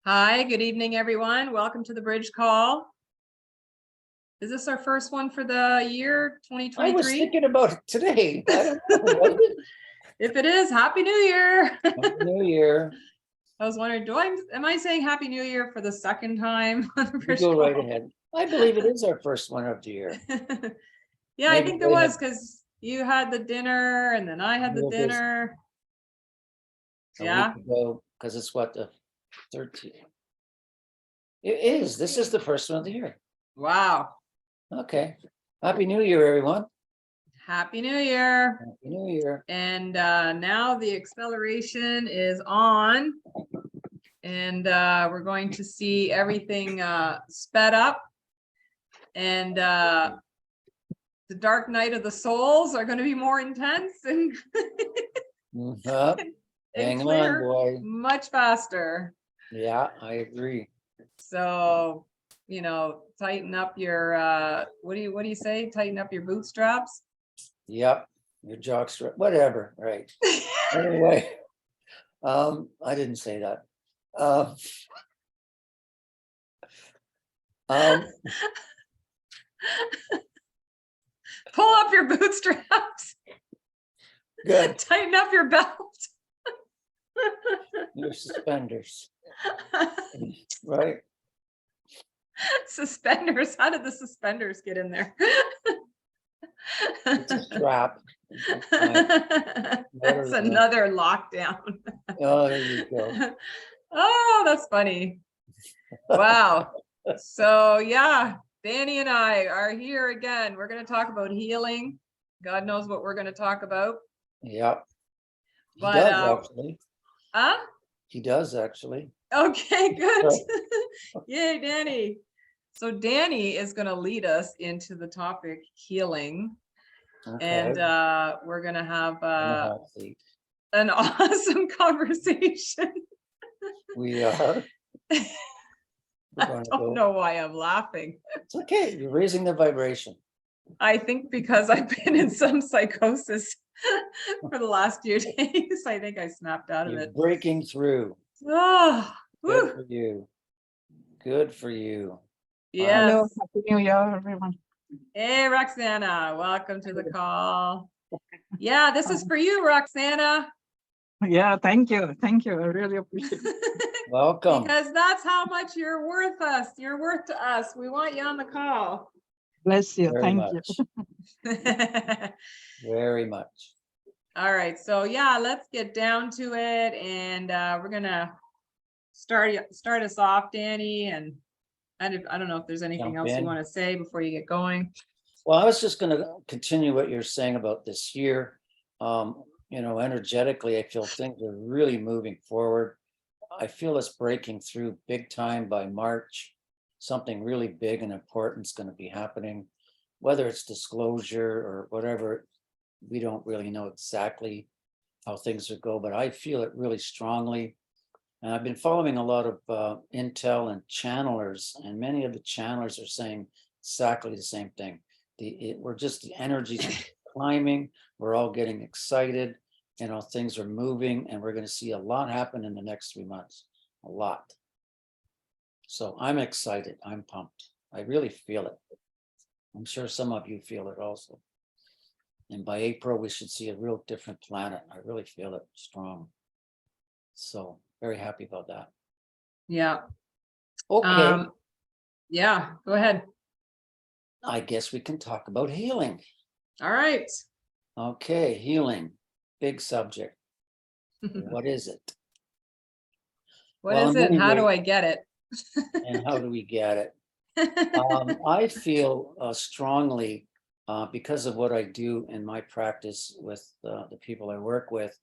Hi, good evening, everyone. Welcome to the bridge call. Is this our first one for the year I was 2023? thinking about it today. I don't know. Was it? If it is, Happy New Year. Happy New Year. I was wondering, am I saying Happy New Year for the second time on the You bridge go right call? ahead. I believe it is our first one of the year. Yeah, I Maybe think there they was had because you had the dinner and then I had the a little bit dinner. a Yeah. week ago, because it's what, the 13th. It is. This is the first one of the year. Wow. Okay. Happy New Year, everyone. Happy New Year. Happy New Year. And now the acceleration is on. And we're going to see everything sped up. And the dark night of the souls are going to be more intense and, Mhm. and Hang on, clear boy. much faster. Yeah, I agree. So, tighten up your what do you say? Tighten up your bootstraps. Yep. Your jock's right. Whatever. Right. Anyway, I didn't say that. Um, um, Pull up your bootstraps. good. Tighten up your belt. Your suspenders. Right. Suspenders. How did the suspenders get in there? It's a strap. That's another lockdown. Oh, there you go. Oh, that's funny. Wow. So yeah, Danny and I are here again. We're going to talk about healing. God knows what we're going to talk about. Yep. He But does actually. huh? He does actually. Okay, good. Yay, Danny. So Danny is going to lead us into the topic healing. Okay. And we're going to have In the hot seat. an awesome conversation. We are. We're I going to don't go. know why I'm laughing. It's okay. You're raising the vibration. I think because I've been in some psychosis for the last few days. I think I snapped out of You're it. breaking through. Oh, Good whew. for you. Good for you. Yes. Hello, Happy New Year, everyone. Hey, Roxana, welcome to the call. Yeah, this is for you, Roxana. Yeah, thank you. Thank you. I really appreciate it. Welcome. Because that's how much you're worth us. You're worth to us. We want you on the call. Bless you. Very Thank much. you. Very much. All right, so yeah, let's get down to it, and we're gonna start us off, Danny. And I don't know if there's anything Jump else you in. want to say before you get going. Well, I was just going to continue what you're saying about this year. Energetically, I feel things are really moving forward. I feel us breaking through big time by March. Something really big and important is going to be happening, whether it's disclosure or whatever. We don't really know exactly how things will go, but I feel it really strongly. And I've been following a lot of intel and channelers, and many of the channelers are saying exactly the same thing. We're just, the energies are climbing. We're all getting excited. Things are moving, and we're going to see a lot happen in the next 3 months. A lot. So I'm excited. I'm pumped. I really feel it. I'm sure some of you feel it also. And by April, we should see a real different planet. I really feel it strong. So very happy about that. Yeah. Okay. Yeah, go ahead. I guess we can talk about healing. All right. Okay, healing. Big subject. What is it? What is it? How do I get it? And how do we get it? I feel strongly because of what I do in my practice with the people I work with.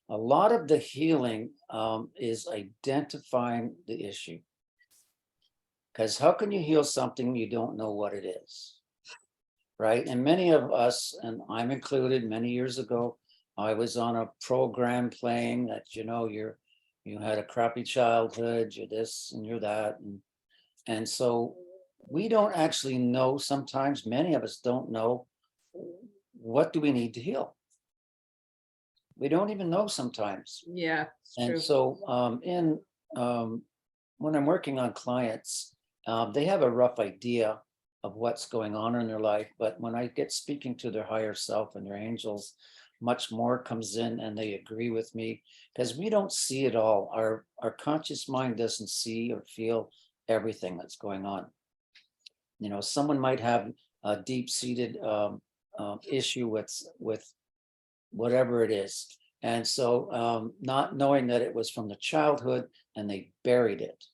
A lot of the healing is identifying the issue. Because how can you heal something you don't know what it is? Right. And many of us, and I'm included, many years ago, I was on a program playing that, you had a crappy childhood, you're this and you're that. And so we don't actually know sometimes, many of us don't know, what do we need to heal? We don't even know sometimes. Yeah. And true. so in when I'm working on clients, they have a rough idea of what's going on in their life, but when I get speaking to their higher self and their angels, much more comes in and they agree with me because we don't see it all. Our conscious mind doesn't see or feel everything that's going on. Someone might have a deep-seated issue with whatever it is. And so not knowing that it was from the childhood and they buried it.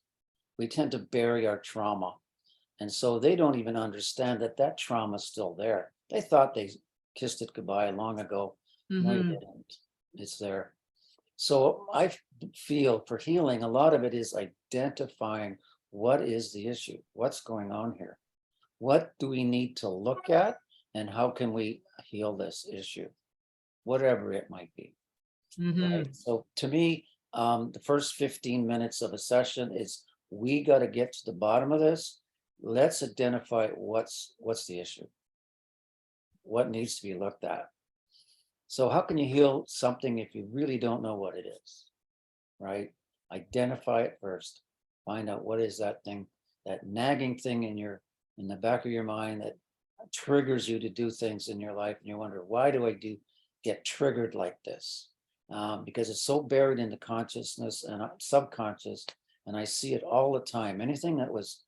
We tend to bury our trauma. And so they don't even understand that that trauma is still there. They thought they kissed it goodbye long ago. No, you didn't. It's there. So I feel for healing, a lot of it is identifying what is the issue, what's going on here. What do we need to look at and how can we heal this issue, whatever it might be. Right? So to me, the first 15 minutes of a session is we got to get to the bottom of this. Let's identify what's the issue, what needs to be looked at. So how can you heal something if you really don't know what it is, right? Identify it first. Find out what is that thing, that nagging thing in the back of your mind that triggers you to do things in your life, and you wonder, why do I get triggered like this? Because it's so buried in the consciousness and subconscious, and I see it all the time. Anything that was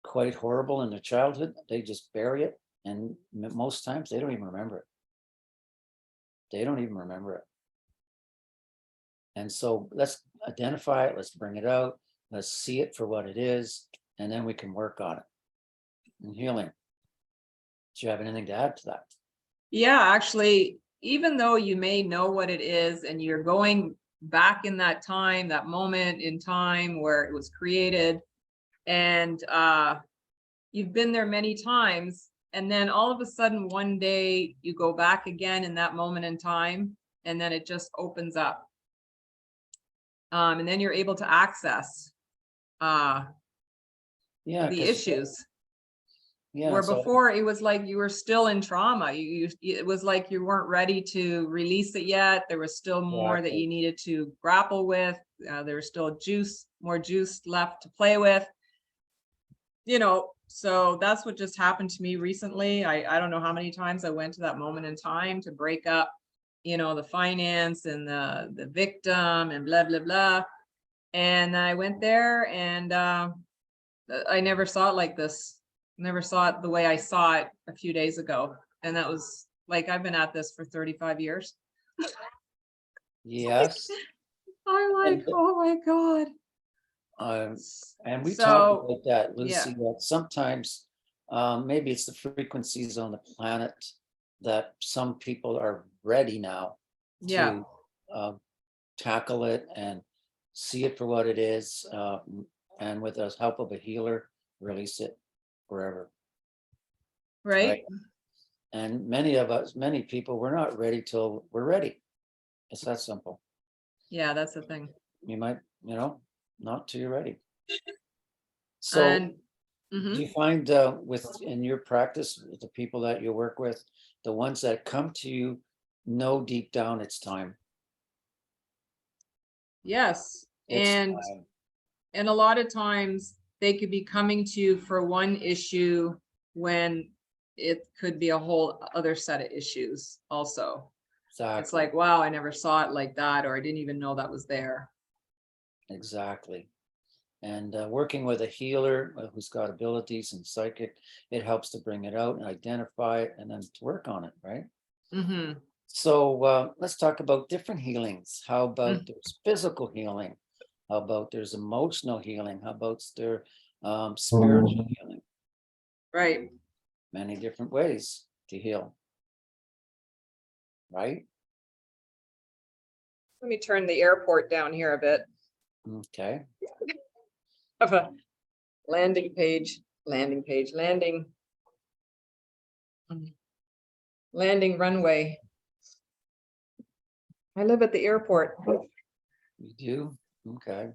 quite horrible in their childhood, they just bury it, and most times they don't even remember it. They don't even remember it. And so let's identify it, let's bring it out, let's see it for what it is, and then we can work on it. And healing. Do you have anything to add to that? Yeah, actually, even though you may know what it is and you're going back in that time, that moment in time where it was created, and you've been there many times, and then all of a sudden one day you go back again in that moment in time, and then it just opens up. And then you're able to access the issues. Yeah, where before it was like you were still in trauma. It was like you weren't ready to release it yet. There was still more that you needed to grapple with. There was still more juice left to play with. So that's what just happened to me recently. I don't know how many times I went to that moment in time to break up, the finance and the victim and blah, blah, blah. And I went there and I never saw it like this. Never saw it the way I saw it a few days ago. And that was like, I've been at this for 35 years. Yes. I'm like, oh my God. And we talked about that, Lucy, that sometimes maybe it's the frequencies on the planet that some people are ready now to tackle it and see it for what it is. And with the help of a healer, release it forever. Right. And many people, we're not ready till we're ready. It's that simple. Yeah, that's the thing. You might, not till you're ready. So do you find in your practice, with the people that you work with, the ones that come to you know deep down it's time? Yes. And a lot of times they could be coming to you for one issue when it could be a whole other set of issues also. Exactly. It's like, wow, I never saw it like that, or I didn't even know that was there. Exactly. And working with a healer who's got abilities and psychic, it helps to bring it out and identify it and then to work on it, right? So let's talk about different healings. How about there's physical healing? How about there's emotional healing? How about there spiritual healing? Right. Many different ways to heal. Right? Let me turn the airport down here a bit. Okay. Of a landing runway. I live at the airport. You do? Okay.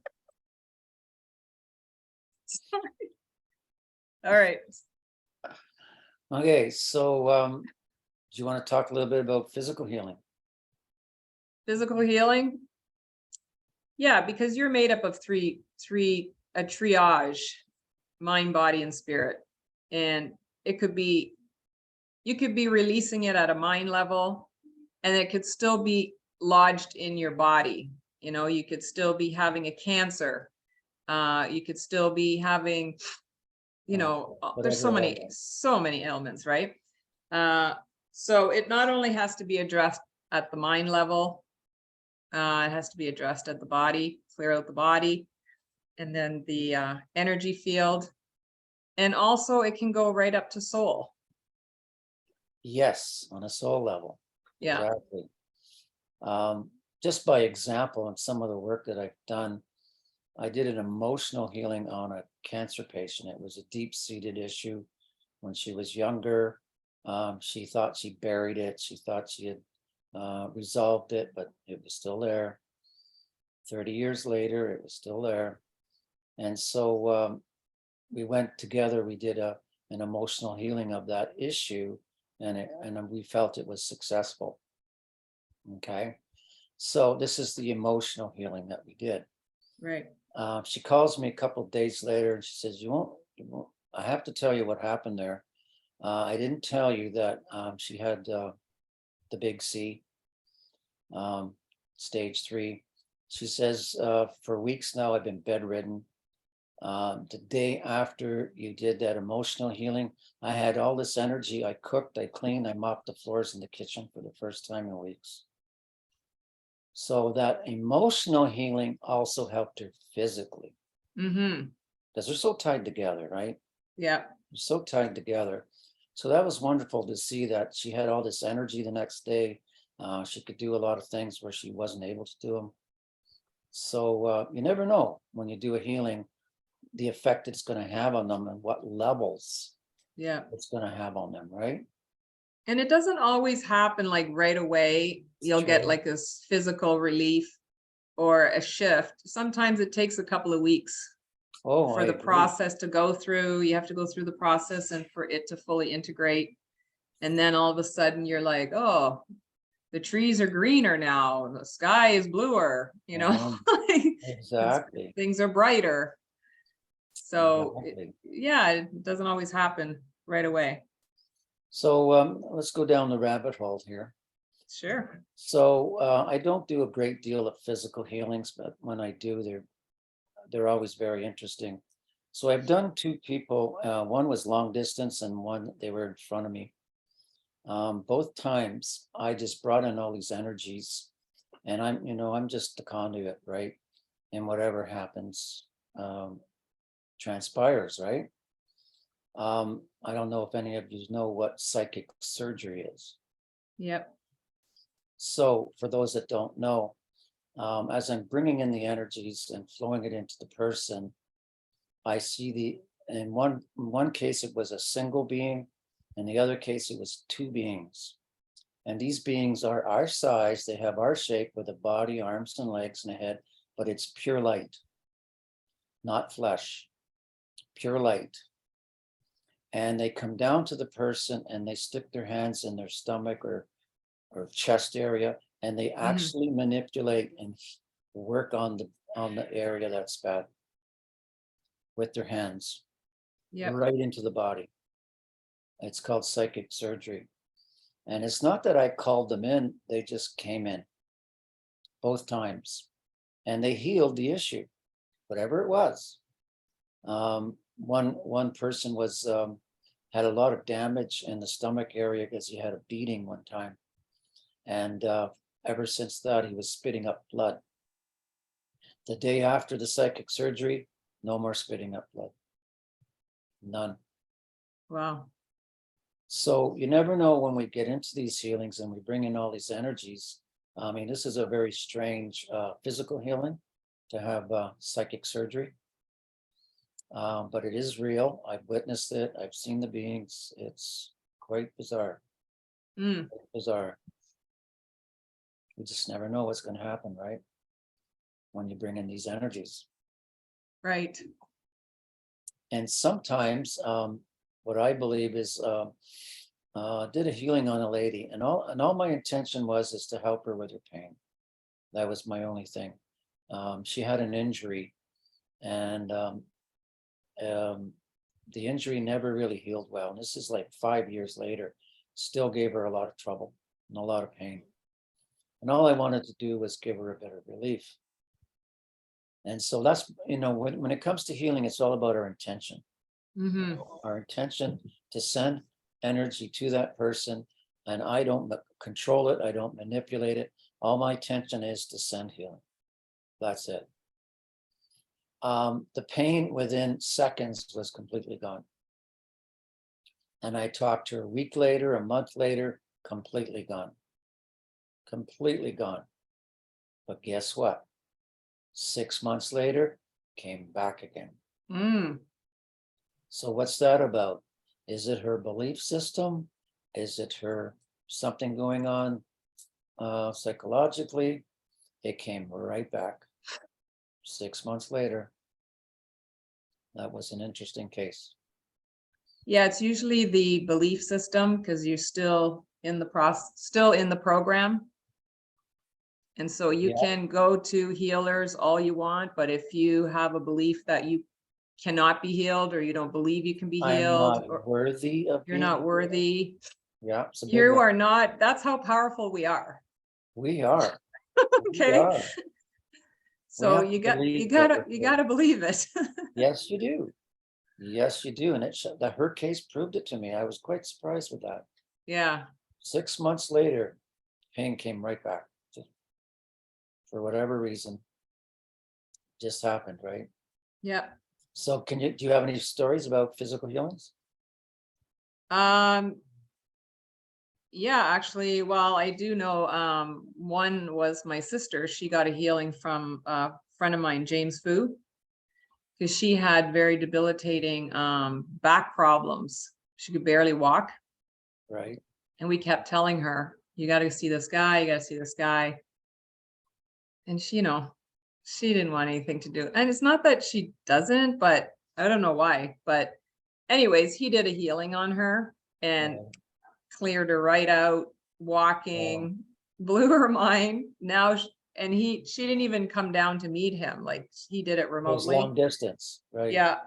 All right. Okay, so do you want to talk a little bit about physical healing? Physical healing? Yeah, because you're made up of three a triage, mind, body, and spirit. And it could be, you could be releasing it at a mind level, and it could still be lodged in your body. You know, you could still be having a cancer. You could still be having, you know, there's so many ailments, right? So it not only has to be addressed at the mind level, it has to be addressed at the body, clear out the body, and then the energy field. And also it can go right up to soul. Yes, on a soul level. Yeah. Exactly. Just by example, in some of the work that I've done, I did an emotional healing on a cancer patient. It was a deep-seated issue. When she was younger, she thought she buried it. She thought she had resolved it, but it was still there. 30 years later, it was still there. And so we went together, we did an emotional healing of that issue, and we felt it was successful. Okay. So this is the emotional healing that we did. Right. She calls me a couple of days later and she says, you won't, I have to tell you what happened there. I didn't tell you that she had the big C, stage 3. She says, for weeks now, I've been bedridden. The day after you did that emotional healing, I had all this energy. I cooked, I cleaned, I mopped the floors in the kitchen for the first time in weeks. So that emotional healing also helped her physically. Mm-hmm. Because they're so tied together, right? Yeah. They're so tied together. So that was wonderful to see that she had all this energy the next day. She could do a lot of things where she wasn't able to do them. So you never know when you do a healing, the effect it's going to have on them and what levels it's going to have on them, right? And it doesn't always happen like right away. You'll get like this physical relief or a shift. Sometimes it takes a couple of weeks for the process to go through. You have to go through the process and for it to fully integrate. And then all of a sudden you're like, oh, the trees are greener now. The sky is bluer, you know, exactly. Things are brighter. So exactly. yeah, it doesn't always happen right away. So let's go down the rabbit hole here. Sure. So I don't do a great deal of physical healings, but when I do, they're always very interesting. So I've done 2 people. One was long distance, and one they were in front of me. Both times, I just brought in all these energies, and I'm just the conduit, right? And whatever happens, transpires, right? I don't know if any of you know what psychic surgery is. Yep. So for those that don't know, as I'm bringing in the energies and flowing it into the person, I see in one case, it was a single being. In the other case, it was 2 beings. And these beings are our size. They have our shape with a body, arms and legs and a head, but it's pure light, not flesh, pure light. And they come down to the person and they stick their hands in their stomach or chest area, and they actually manipulate and work on the area that's bad with their hands, right into the body. It's called psychic surgery. And it's not that I called them in, they just came in both times and they healed the issue, whatever it was. One person was had a lot of damage in the stomach area because he had a beating one time. And ever since that, he was spitting up blood. The day after the psychic surgery, no more spitting up blood. None. Wow. So you never know when we get into these healings and we bring in all these energies. I mean, this is a very strange physical healing to have psychic surgery. But it is real. I've witnessed it. I've seen the beings. It's quite bizarre. Quite bizarre. You just never know what's going to happen, right? When you bring in these energies. Right. And sometimes what I believe is did a healing on a lady, and all my intention is to help her with her pain. That was my only thing. She had an injury, And the injury never really healed well. And this is like 5 years later, still gave her a lot of trouble and a lot of pain. And all I wanted to do was give her a bit of relief. And so that's, when it comes to healing, it's all about our intention. Mm-hmm. Our intention to send energy to that person. And I don't control it. I don't manipulate it. All my intention is to send healing. That's it. The pain within seconds was completely gone. And I talked to her a week later, a month later, completely gone. Completely gone. But guess what? 6 months later, came back again. Mm. So what's that about? Is it her belief system? Is it her something going on psychologically? It came right back 6 months later. That was an interesting case. Yeah, it's usually the belief system because you're still in the still in the program. And so you Yeah. can go to healers all you want, but if you have a belief that you cannot be healed, or you don't believe you can be I'm healed, not or worthy of you're being not healed. worthy, Yeah, it's a big you one. are not, that's how powerful we are. We are. We Okay. are. So have to believe that you we're gotta believe it. Yes, you do. Yes, you do. And that her case proved it to me. I was quite surprised with that. Yeah. 6 months later, pain came right back. For whatever reason, just happened, right? Yeah. So do you have any stories about physical healings? Yeah, actually, well, I do know, one was my sister. She got a healing from a friend of mine, James Fu, because she had very debilitating back problems. She could barely walk. Right. And we kept telling her, you got to see this guy, you got to see this guy. And she, she didn't want anything to do. And it's not that she doesn't, but I don't know why. But anyways, he did a healing on her and cleared her right out, walking, blew her mind. Now, and she didn't even come down to meet him. Like he did it It was remotely. long distance, right? Yeah.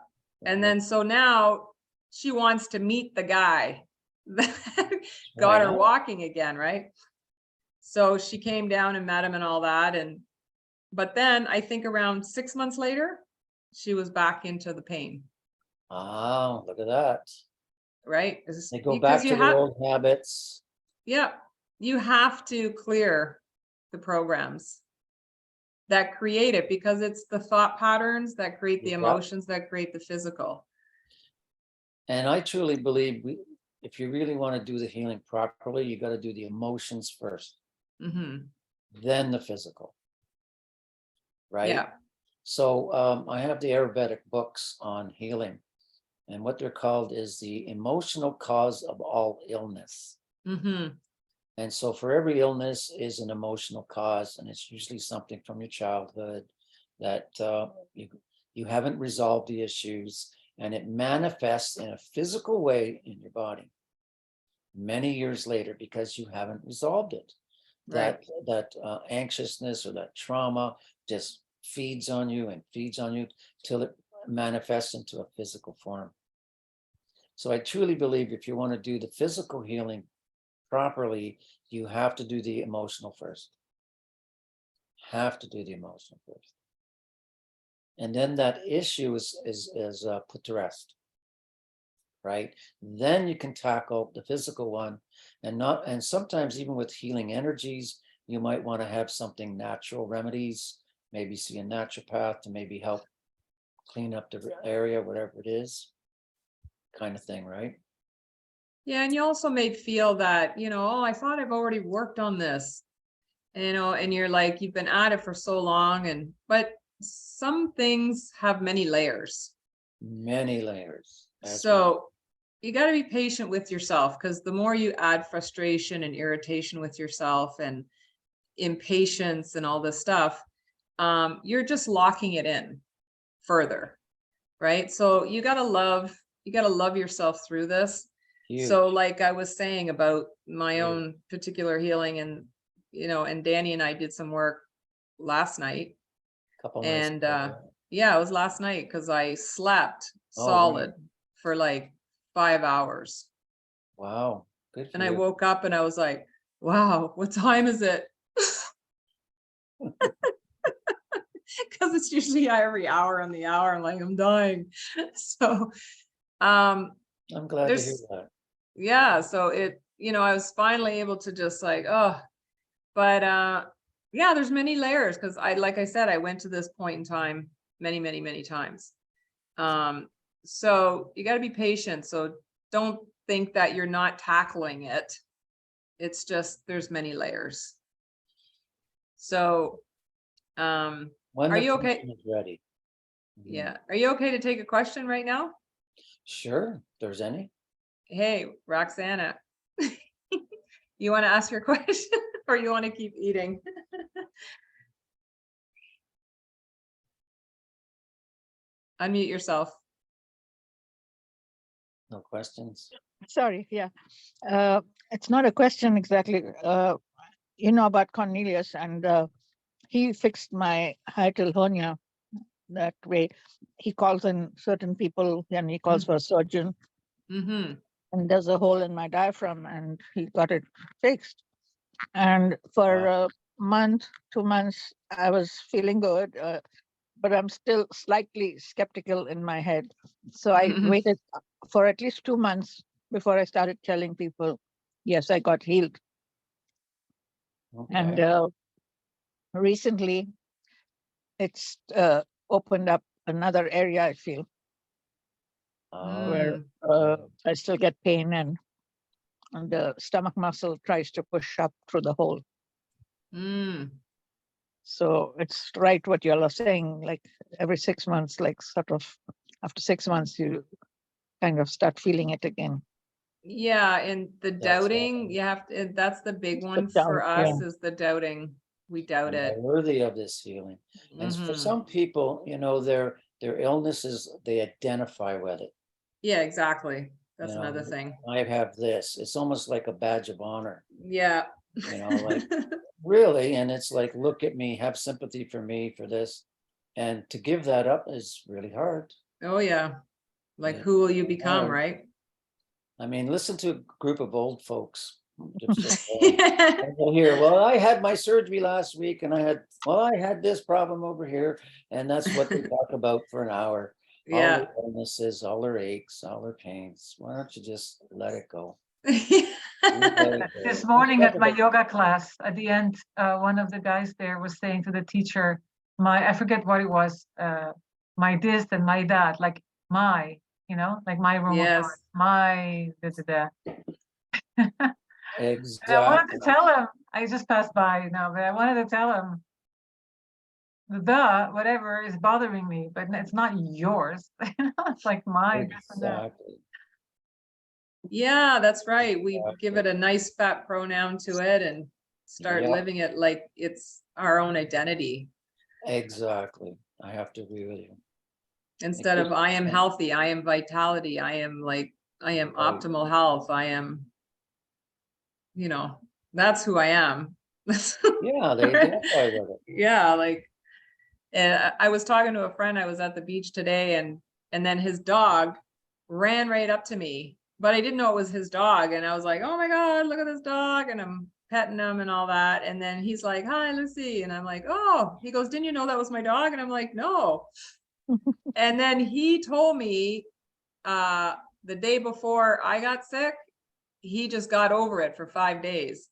And then so now she wants to meet the guy that got her walking again, right? So she came down and met him and all that. But then I think around 6 months later, she was back into the pain. Oh, look at that. Right? They go back to their old habits. Yeah. You have to clear the programs that create it, because it's the thought patterns that create the emotions that create the physical. And I truly believe if you really want to do the healing properly, you got to do the emotions first, then the physical. Right? Yeah. So I have the Ayurvedic books on healing, and what they're called is the emotional cause of all illness. And so for every illness is an emotional cause, and it's usually something from your childhood that you haven't resolved the issues, and it manifests in a physical way in your body many years later because you haven't resolved it. That anxiousness or that trauma just feeds on you and feeds on you till it manifests into a physical form. So I truly believe if you want to do the physical healing properly, you have to do the emotional first. Have to do the emotional first. And then that issue is put to rest. Right? Then you can tackle the physical one, and sometimes even with healing energies, you might want to have something natural remedies, maybe see a naturopath to maybe help clean up the area, whatever it is, kind of thing, right? Yeah, and you also may feel that, oh, I thought I've already worked on this, and you're like, you've been at it for so long, but some things have many layers. Many layers. So you got to be patient with yourself, because the more you add frustration and irritation with yourself and impatience and all this stuff, you're just locking it in further, right? So you got to love yourself through this. Huge. So like I was saying about my own particular healing, and and Danny and I did some work last night, couple nights ago. Yeah, it was last night because I slept Oh, solid for like 5 hours. Wow, good for And I you. woke up and I was like, wow, what time is it? Because it's usually every hour on the hour. I'm like, I'm dying. So um I'm glad to hear there's that. yeah, so it, I was finally able to just like, oh, but yeah, there's many layers because like I said, I went to this point in time many, many, many times. So you got to be patient. So don't think that you're not tackling it. It's just there's many layers. So When are the you okay? person is ready. Yeah. Are you okay to take a question right now? Sure, if there's any. Hey, Roxana, you want to ask your question or you want to keep eating? Unmute yourself. No questions? Sorry, yeah. It's not a question exactly. You know about Cornelius, and he fixed my hiatal hernia that way. He calls in certain people and he calls for a surgeon Mm-hmm. and there's a hole in my diaphragm and he got it fixed. And for Wow. a month, 2 months, I was feeling good, but I'm still slightly skeptical in my head. So I waited for at least 2 months before I started telling people, yes, I got healed. And Okay. recently, it's opened up another area, I feel, where I still get pain and the stomach muscle tries to push up through the hole. Mm. So it's right what you all are saying, like every 6 months, like sort of after 6 months, you kind of start feeling it again. Yeah, and the That's doubting, you have to, that's the big The one doubt, for yeah. us is the doubting. We doubt am I it. worthy of this healing? And for Mhm. some people, their illnesses, they identify with it. Yeah, exactly. You That's another know, thing. I have this. It's almost like a badge of honor, Yeah. like really. And it's like, look at me, have sympathy for me for this. And to give that up is really hard. Oh, yeah. Like, It's who will you really become, hard. right? I mean, listen to a group of old folks. Just say, and they'll hear, well, I had my surgery last week and I had this problem over here. And that's what they talk about for an hour. All Yeah. their illnesses, all their aches, all their pains. Why don't you just let it go? This morning at my yoga class, at the end, one of the guys there was saying to the teacher, I forget what it was, my this and my that, like my, like my rheumatoid, Yes. my da. And I wanted to Exactly. tell him, I just passed by now, but I wanted to tell him, whatever is bothering me, but it's not yours. It's like mine. Exactly. Yeah, that's right. We give it a nice fat pronoun to it and start Yep. living it like it's our own identity. Exactly. I have to agree with you. Instead of I am healthy, I am vitality, I am optimal health, I am, that's who I am. Yeah, they identify with it. Yeah, like, and I was talking to a friend, I was at the beach today and then his dog ran right up to me, but I didn't know it was his dog. And I was like, oh my God, look at this dog. And I'm petting him and all that. And then he's like, hi, Lucy. And I'm like, oh, he goes, didn't you know that was my dog? And I'm like, no. And then he told me the day before I got sick, he just got over it for 5 days.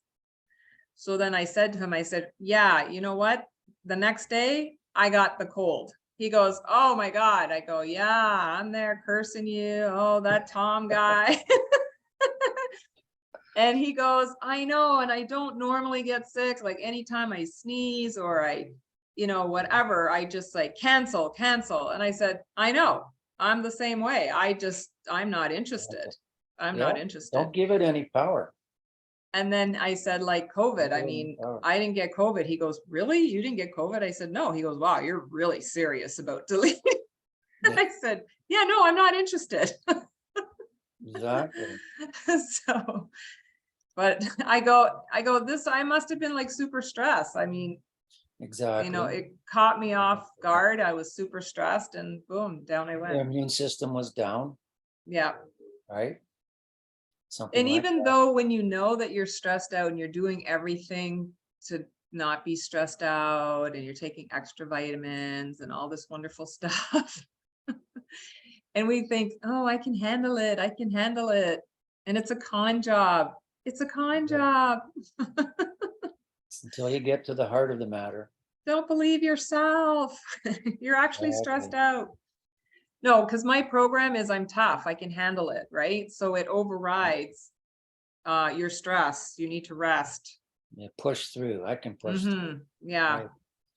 So then I said to him, I said, yeah, you know what? The next day I got the cold. He goes, oh my God. I go, yeah, I'm there cursing you. Oh, that Tom guy. And he goes, I know. And I don't normally get sick. Like anytime I sneeze or I, whatever, I just like cancel. And I said, I know, I'm the same way. I'm not interested. I'm not interested. Don't give it any power. And then I said, like COVID, I mean, I didn't get COVID. He goes, really? You didn't get COVID? I said, no. He goes, wow, you're really serious about deleting. And I said, yeah, no, I'm not interested. Exactly. So, but I go, I must have been like super stressed. I mean, exactly. You know, it caught me off guard. I was super stressed and boom, down I Your went. immune system was down, Yeah. right? Something And like even that. though when you know that you're stressed out and you're doing everything to not be stressed out and you're taking extra vitamins and all this wonderful stuff, and we think, oh, I can handle it. I can handle it. And it's a con job. It's a con Yeah. job. Until you get to the heart of the matter. Don't believe yourself. You're actually stressed Exactly. out. No, because my program is I'm tough. I can handle it, right? So it overrides your stress. You need to rest. You push through. I can push through. Yeah, Right.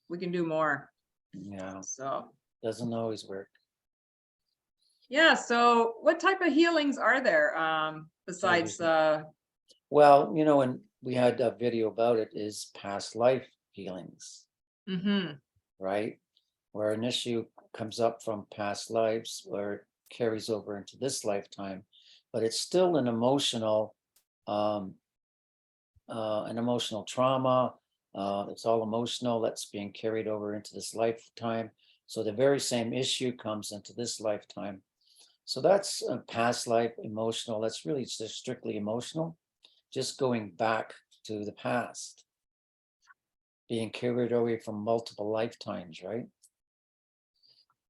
we can do more. Yeah, So doesn't always work. yeah, so what type of healings are there besides Well, you know, and we had a video about it, is past life healings, right? Where an issue comes up from past lives, where it carries over into this lifetime, but it's still an emotional trauma. It's all emotional that's being carried over into this lifetime. So the very same issue comes into this lifetime. So that's a past life emotional. That's really just strictly emotional, just going back to the past, being carried away from multiple lifetimes, right?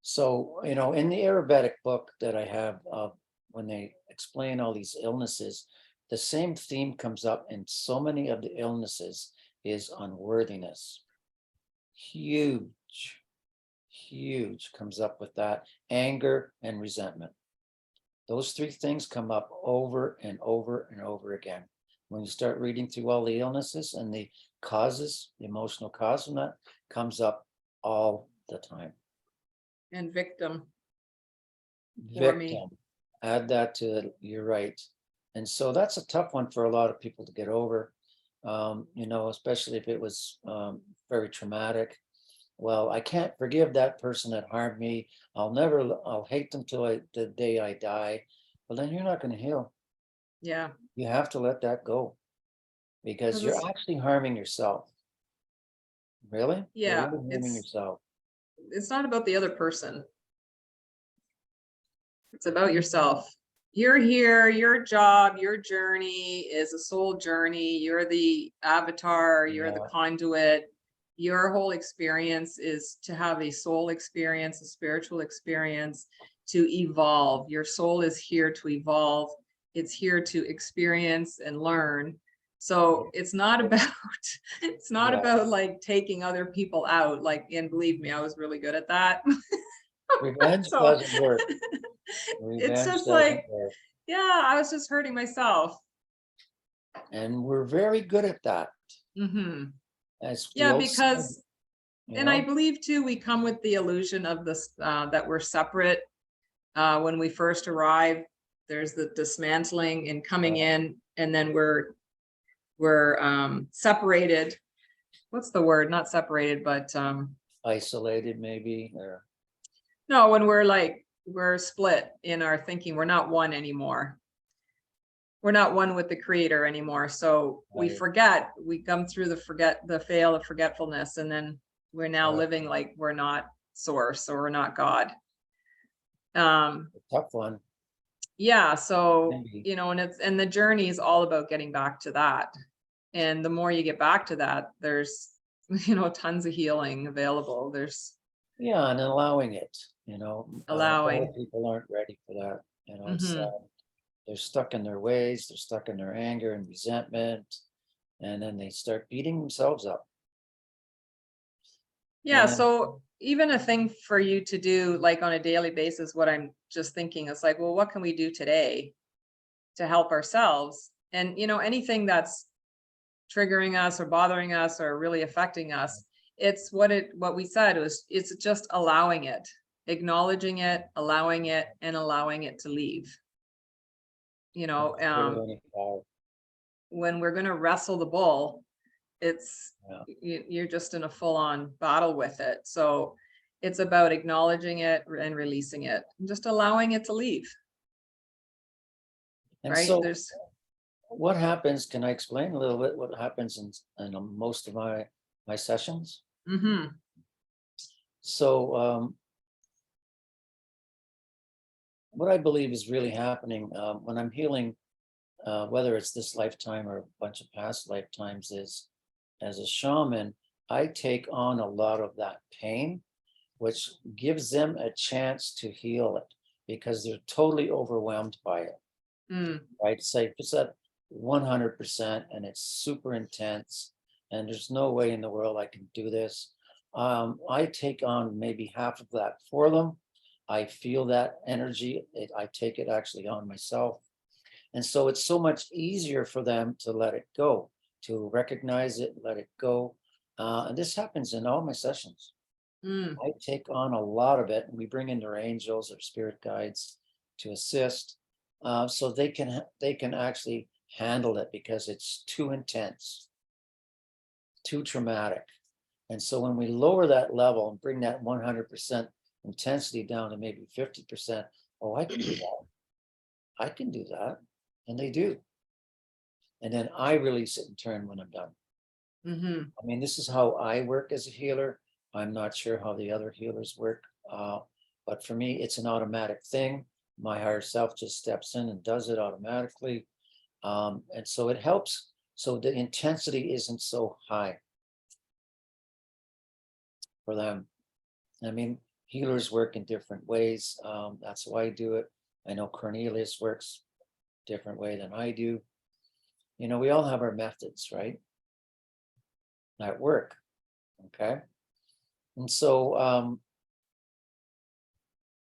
So, you know, in the Ayurvedic book that I have, when they explain all these illnesses, the same theme comes up in so many of the illnesses is unworthiness. Huge, huge comes up with that, anger and resentment. Those three things come up over and over and over again. When you start reading through all the illnesses and the causes, the emotional cause from that comes up all the time. and victim. For me. Victim, add that to it, you're right. And so that's a tough one for a lot of people to get over, you know, especially if it was very traumatic. Well, I can't forgive that person that harmed me. I'll hate them till the day I die. Well, then you're not going to heal. Yeah. You have to let that go, because 'Cause you're it's- actually harming yourself. Really? You're yeah, really harming yourself. it's not about the other person. It's about yourself. You're here, your job, your journey is a soul journey. You're the avatar, you're the Yeah. conduit. Your whole experience is to have a soul experience, a spiritual experience, to evolve. Your soul is here to evolve. It's here to experience and learn. So it's not about it's not Yeah. about like taking other people out. Like, and believe me, I was really good at that. Revenge So doesn't work. it's Revenge just doesn't like, work. yeah, I was just hurting myself. And we're very good at that. As the Yeah, old saying, because, you and I know, believe too, we come with the illusion of this, that we're separate. When we first arrive, there's the dismantling and coming in, and then we're separated. What's the word? Not separated, but isolated maybe, or no, when we're split in our thinking, we're not one anymore. We're not one with the creator anymore. So we Right. forget, we come through the fail of forgetfulness, and then we're now Right. living like we're not source or we're not God. a tough one. Yeah, so Maybe. you know, and the journey is all about getting back to that. And the more you get back to that, there's you know, tons of healing available. There's Yeah, and allowing it, you know, a lot allowing. of people aren't ready for that. You know, it's they're stuck in their ways, they're stuck in their anger and resentment, and then they start beating themselves up. Yeah, And so even a thing for you to do like on a daily basis, what I'm just thinking is like, well, what can we do today to help ourselves? And you know, anything that's triggering us or bothering us or really affecting us, it's what we said was, it's just allowing it, acknowledging it, allowing it, and allowing it to leave. You know, when we're going to wrestle the bull, it's you're just in a full-on battle with it. So it's about acknowledging it and releasing it and just allowing it to leave. and Right? so There's what happens, can I explain a little bit what happens in most of my sessions? Mm-hmm. So what I believe is really happening when I'm healing, whether it's this lifetime or a bunch of past lifetimes, is as a shaman, I take on a lot of that pain, which gives them a chance to heal it because they're totally overwhelmed by it. Mm. Right? Say if it's at 100% and it's super intense and there's no way in the world I can do this. I take on maybe half of that for them. I feel that energy. I take it actually on myself. And so it's so much easier for them to let it go, to recognize it, let it go. And this happens in all my sessions. Mm. I take on a lot of it, and we bring in their angels or spirit guides to assist, so they can actually handle it because it's too intense, too traumatic. And so when we lower that level and bring that 100% intensity down to maybe 50%, oh, I can do that. I can do that. And they do. And then I release it in turn when I'm done. Mm-hmm. I mean, this is how I work as a healer. I'm not sure how the other healers work. But for me, it's an automatic thing. My higher self just steps in and does it automatically. And so it helps. So the intensity isn't so high for them. I mean, healers work in different ways. That's why I do it. I know Cornelius works a different way than I do. You know, we all have our methods, right? At work. Okay. And so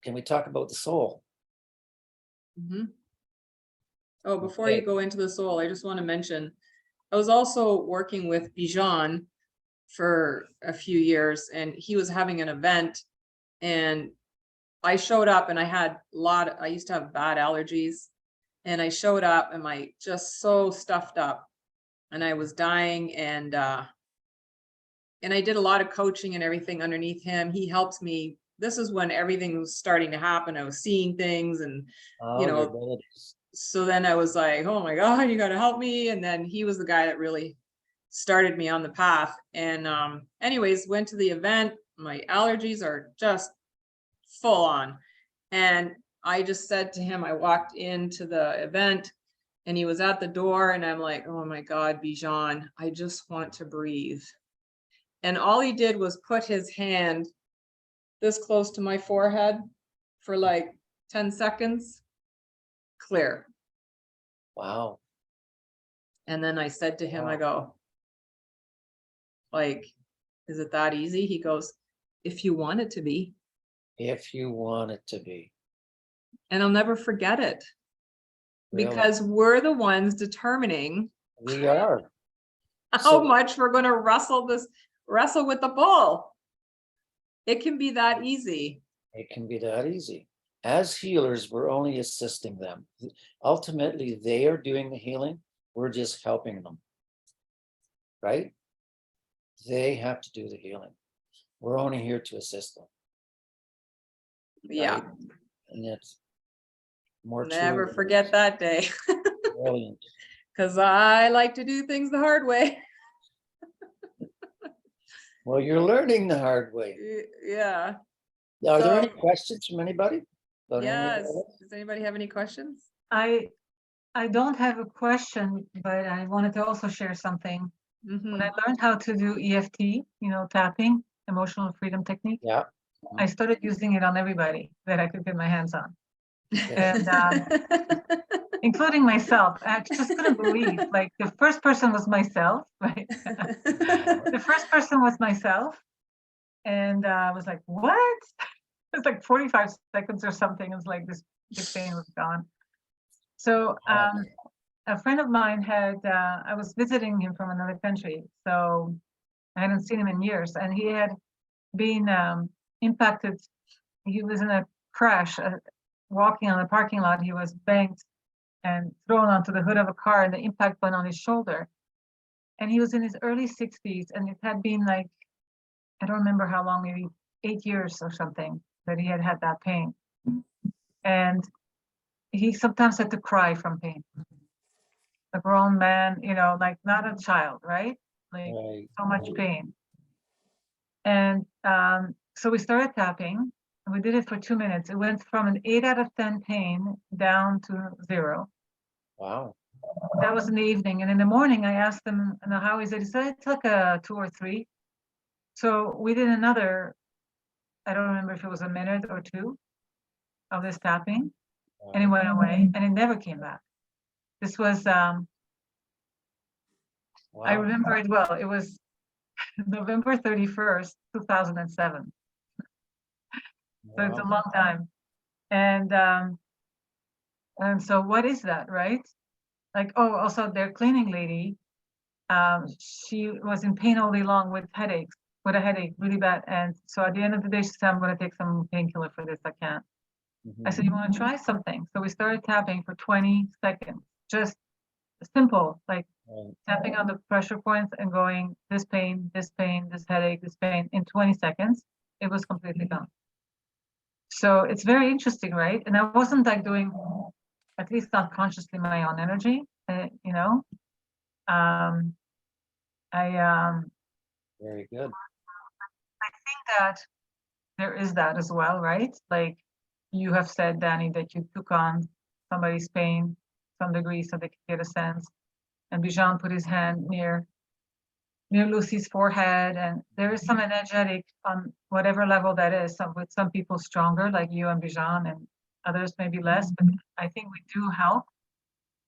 can we talk about the soul? Mm-hmm. Oh, before Okay. you go into the soul, I just want to mention, I was also working with Bijan for a few years, and he was having an event, and I showed up, and I used to have bad allergies, and I showed up and my just so stuffed up, and I was dying, and I did a lot of coaching and everything underneath him. He helped me. This is when everything was starting to happen. I was seeing things, and Oh, you your know, abilities. so then I was like, oh my God, you got to help me. And then he was the guy that really started me on the path. And anyways, went to the event. My allergies are just full on. And I just said to him, I walked into the event and he was at the door, and I'm like, oh my God, Bijan, I just want to breathe. And all he did was put his hand this close to my forehead for like 10 seconds, clear. Wow. And then I said to him, I Wow. go, like, is it that easy? He goes, if you want it to be. If you want it to be. And I'll never forget it, Really. because we're the ones determining We are. how So much we're going to wrestle with the bull. It can be that easy. it can be that easy. As healers, we're only assisting them. Ultimately, they are doing the healing. We're just helping them. Right? They have to do the healing. We're only here to assist them. Yeah. Right? And it's more Never true. forget that day, Brilliant. because I like to do things the hard way. Well, you're learning the hard way. Yeah. Are there any So- questions from anybody? About any of Yes. this? Does anybody have any questions? I don't have a question, but I wanted to also share something. Mhm. When I learned how to do EFT, tapping, emotional freedom technique, Yeah. I started using it on everybody that I could get my hands on, Okay. and including myself. I just couldn't believe, like, the first person was myself, right? The first person was myself, and I was like, what? It's like 45 seconds or something. It was like this big pain was gone. So a friend of mine I was visiting him from another country, so I hadn't seen him in years, and he had been impacted. He was in a crash, walking on a parking lot. He was banged and thrown onto the hood of a car, and the impact went on his shoulder. And he was in his early 60s, and it had been like, I don't remember how long, maybe 8 years or something, that he had had that pain. And he sometimes had to cry from pain. A grown man, like not a child, right? Like Right. so much pain. And so we started tapping, and we did it for 2 minutes. It went from an 8 out of 10 pain down to 0. Wow. That was in the evening. And in the morning, I asked him, how is it? He said, it's like a 2 or 3. So we did another, I don't remember if it was a minute or 2 of this tapping, and it went away, and it never came back. This was, I Wow. remember it well. It was November 31st, 2007. So it's a long time. And so what is that, right? Like, oh, also their cleaning lady, she was in pain all day long with headaches, with a headache really bad. And so at the end of the day, she said, I'm going to take some painkiller for this. I can't. I said, you want to try something? So we started tapping for 20 seconds, just simple, like tapping on the pressure points and going, this pain, this headache, this pain, in 20 seconds, it was completely gone. So it's very interesting, right? And I wasn't like doing, at least not consciously, my own energy, you know. Very good. I think that there is that as well, right? Like you have said, Danny, that you took on somebody's pain to some degree so they could get a sense. And Bijan put his hand near Lucy's forehead, and there is some energetic on whatever level that is. With some people stronger, like you and Bijan, and others maybe less. But I think we do help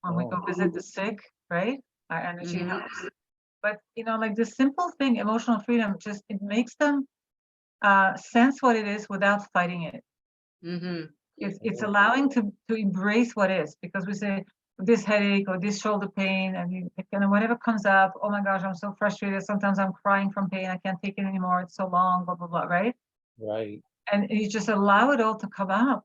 when we go visit the sick, right? Our energy helps. But you know, like this simple thing, emotional freedom, just it makes them sense what it is without fighting it. It's allowing to embrace what is, because we say this headache or this shoulder pain, and whatever comes up, oh my gosh, I'm so frustrated. Sometimes I'm crying from pain. I can't take it anymore. It's so long, blah, blah, blah, right? Right. And you just allow it all to come up.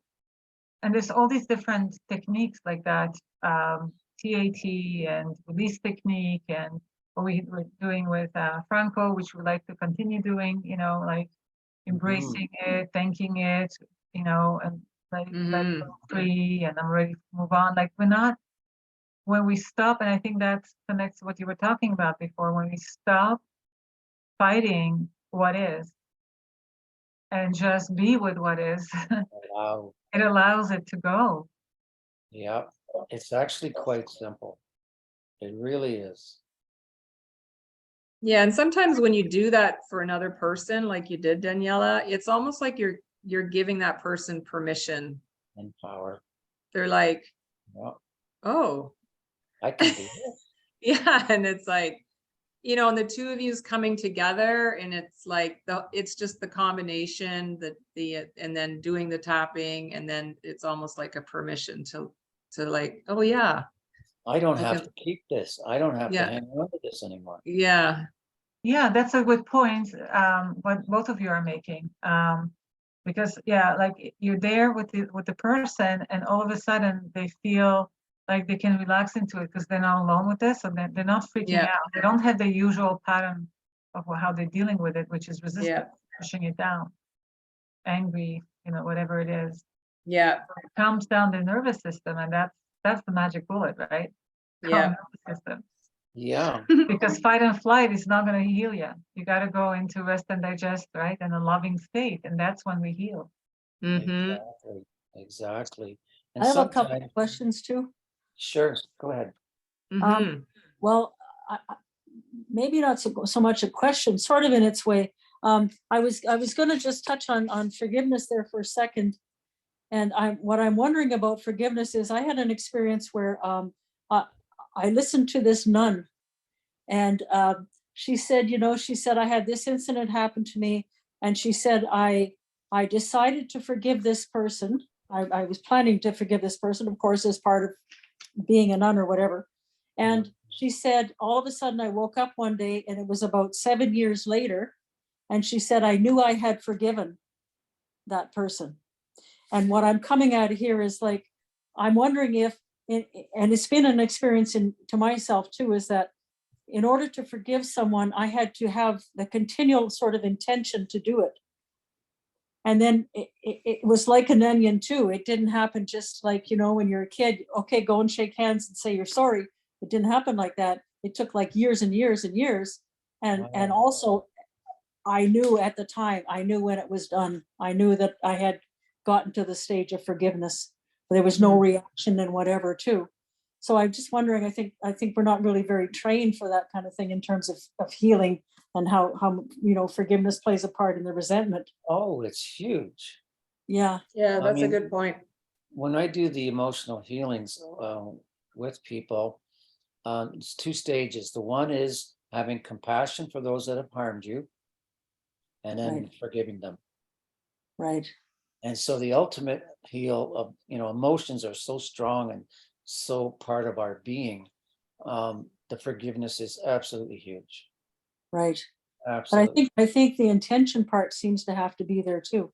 And there's all these different techniques like that, TAT and release technique, and what we're doing with Franco, which we like to continue doing, you know, like embracing it, thanking it, you know, and let it go free, and I'm ready to move on. Like we're not, when we stop, and I think that connects to what you were talking about before, when we stop fighting what is and just be with what is, Wow. it allows it to go. Yeah, it's actually quite simple. It really is. Yeah, and sometimes when you do that for another person, like you did, Daniela, it's almost like you're giving that person permission. And power. They're like, Yeah, oh, I can do it. yeah, and it's like, you know, and the two of yous coming together, and it's like it's just the combination, and then doing the tapping, and then it's almost like a permission to like, oh yeah, I don't have to keep this. I don't have to Yeah. hang on to this anymore. yeah, Yeah, that's a good point, what both of you are making. Because yeah, like you're there with the person, and all of a sudden they feel like they can relax into it because they're not alone with this, and they're not freaking Yeah. out. They don't have the usual pattern of how they're dealing with it, which is resistance, Yeah. pushing it down, angry, you know, whatever it is. yeah, It calms down the nervous system, and that's the magic bullet, right? yeah. Calm nervous system. Yeah, Because fight and flight is not going to heal you. You got to go into rest and digest, right? In a loving state. And that's when we heal. exactly. And I have a couple sometimes, of questions too. sure, go ahead. Well, maybe not so much a question, sort of in its way. I was going to just touch on forgiveness there for a second. And what I'm wondering about forgiveness is I had an experience where I listened to this nun, and she said, I had this incident happen to me, and she said, I decided to forgive this person. I was planning to forgive this person, of course, as part of being a nun or whatever. And she said, all of a sudden I woke up one day, and it was about 7 years later. And she said, I knew I had forgiven that person. And what I'm coming at here is like, I'm wondering if, and it's been an experience to myself too, is that in order to forgive someone, I had to have the continual sort of intention to do it. And then it was like an onion too. It didn't happen just like, when you're a kid, okay, go and shake hands and say you're sorry. It didn't happen like that. It took like years and years and years. And also I knew at the time, I knew when it was done. I knew that I had gotten to the stage of forgiveness. There was no reaction and whatever too. So I'm just wondering, I think we're not really very trained for that kind of thing in terms of healing and how, forgiveness plays a part in the resentment. Oh, it's huge. Yeah. Yeah, I that's a mean, good point. When I do the emotional healings with people, it's 2 stages. The one is having compassion for those that have harmed you, and then Right. forgiving them. Right. And so the ultimate heal of, emotions are so strong and so part of our being. The forgiveness is absolutely huge. Right. But Absolutely. I think the intention part seems to have to be there too.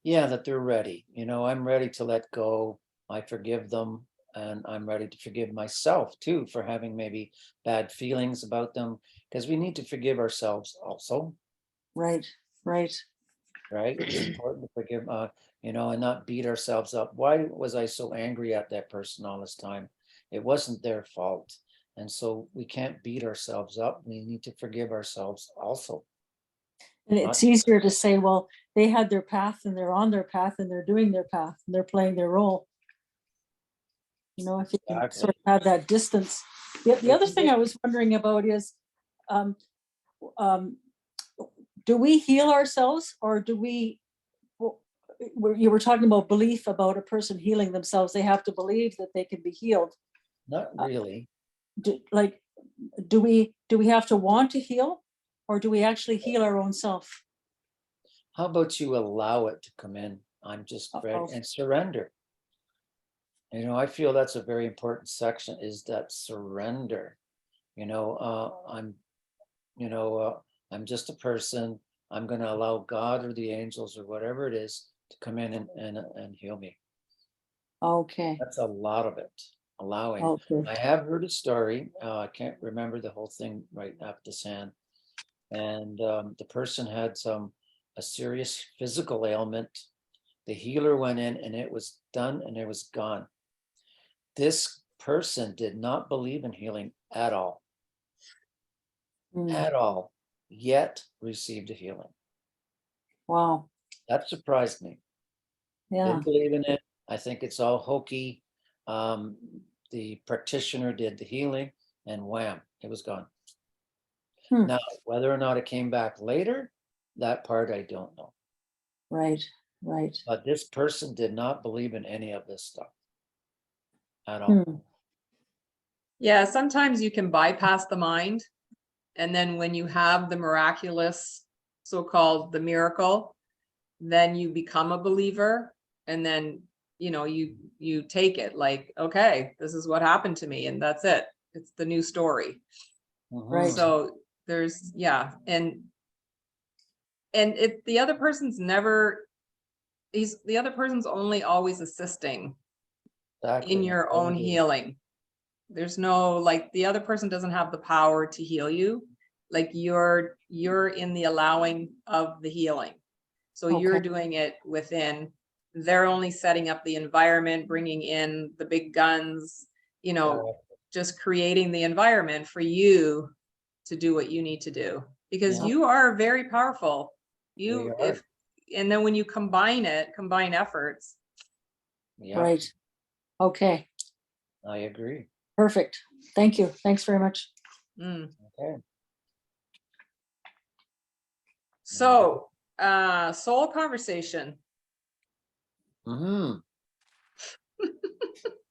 Yeah, that they're ready. I'm ready to let go. I forgive them, and I'm ready to forgive myself too for having maybe bad feelings about them, because we need to forgive ourselves also, Right. Right. right? It's important to forgive, and not beat ourselves up. Why was I so angry at that person all this time? It wasn't their fault. And so we can't beat ourselves up. We need to forgive ourselves also. And it's easier to say, well, they had their path and they're on their path and they're doing their path and they're playing their role. If you can Exactly. sort of have that distance. The other thing I was wondering about is, do we heal ourselves, or do we, you were talking about belief about a person healing themselves. They have to believe that they can be healed. Not really. Do we have to want to heal, or do we actually heal our own self? How about you allow it to come in? I'm just ready, and surrender. I feel that's a very important section, is that surrender. I'm just a person. I'm going to allow God or the angels or whatever it is to come in and heal me. Okay. That's a lot of it. Allowing. Okay. I have heard a story. I can't remember the whole thing right off this hand. And the person had a serious physical ailment. The healer went in and it was done and it was gone. This person did not believe in healing at all. At all, yet received a healing. Wow. That surprised me. Yeah. Didn't believe in it. I think it's all hokey. The practitioner did the healing and wham, it was gone. Now, whether or not it came back later, that part I don't know. Right. Right. But this person did not believe in any of this stuff at all. Yeah, sometimes you can bypass the mind. And then when you have the miraculous, so-called the miracle, then you become a believer. And then, you take it like, okay, this is what happened to me. And that's it. It's the new story. Right. So there's, and the other person's the other person's only always assisting in your own healing. There's no, like, the other person doesn't have the power to heal you. Like you're in the allowing of the healing. So you're doing it within. They're only setting up the environment, bringing in the big guns, just creating the environment for you to do what you need to do, because you are very powerful. And then when you combine efforts. Yeah. Right. Okay. I agree. Perfect. Thank you. Thanks very much. Okay. So, soul conversation.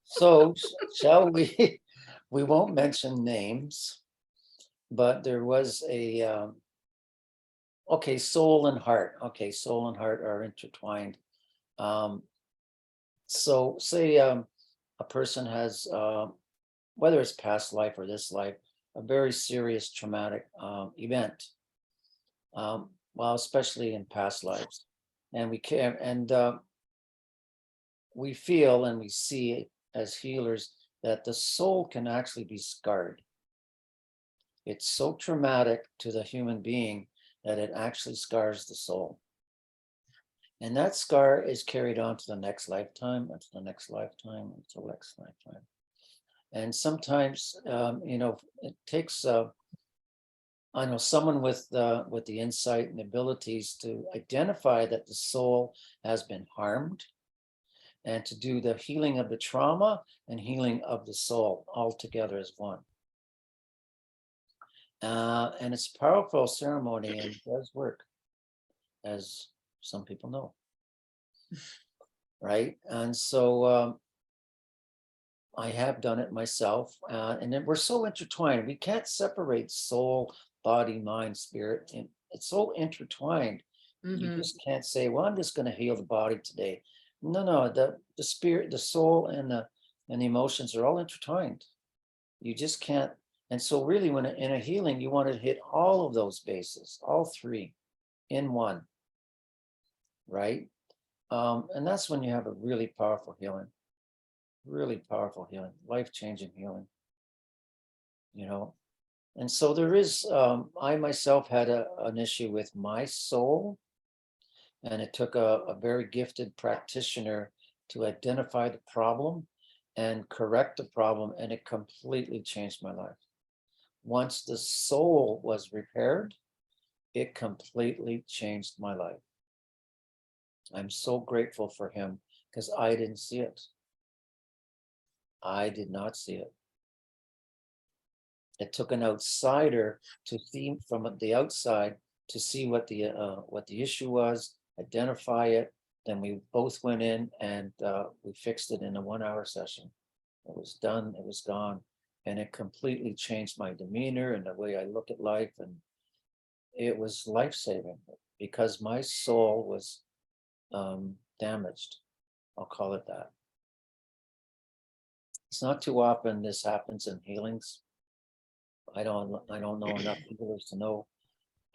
So shall we? We won't mention names, but there was a soul and heart. Okay, soul and heart are intertwined. So say a person has, whether it's past life or this life, a very serious traumatic event. Well, especially in past lives, and we can, and we feel and we see as healers that the soul can actually be scarred. It's so traumatic to the human being that it actually scars the soul. And that scar is carried on to the next lifetime, and to the next lifetime, and to the next lifetime. And sometimes, it takes I know someone with the insight and abilities to identify that the soul has been harmed, and to do the healing of the trauma and healing of the soul all together as one. And it's a powerful ceremony and does work, as some people know. Right? And so I have done it myself. And then we're so intertwined. We can't separate soul, body, mind, spirit. And it's so intertwined. You Mhm. just can't say, well, I'm just going to heal the body today. No, the spirit, the soul, and the emotions are all intertwined. You just can't. And so really, when in a healing, you want to hit all of those bases, all three in one. Right? And that's when you have a really powerful healing, life-changing healing, you know. And so there is, I myself had an issue with my soul, and it took a very gifted practitioner to identify the problem and correct the problem, and it completely changed my life. Once the soul was repaired, it completely changed my life. I'm so grateful for him, because I didn't see it. I did not see it. It took an outsider to see from the outside to see what the issue was, identify it. Then we both went in and we fixed it in a 1-hour session. It was done. It was gone, and it completely changed my demeanor and the way I look at life. And it was life-saving, because my soul was damaged. I'll call it that. It's not too often this happens in healings. I don't know enough healers to know,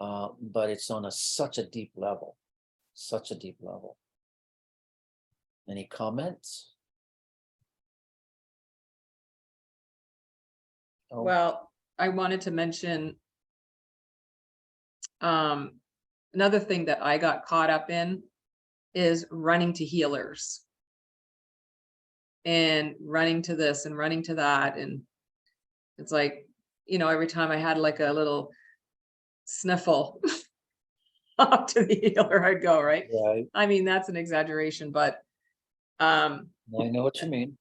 but it's on such a deep level, such a deep level. Any comments? Oh, Well, I wanted to mention another thing that I got caught up in is running to healers and running to this and running to that. And it's like, every time I had like a little sniffle up to the healer, I'd go, right? right. I mean, that's an exaggeration, but I know what you mean.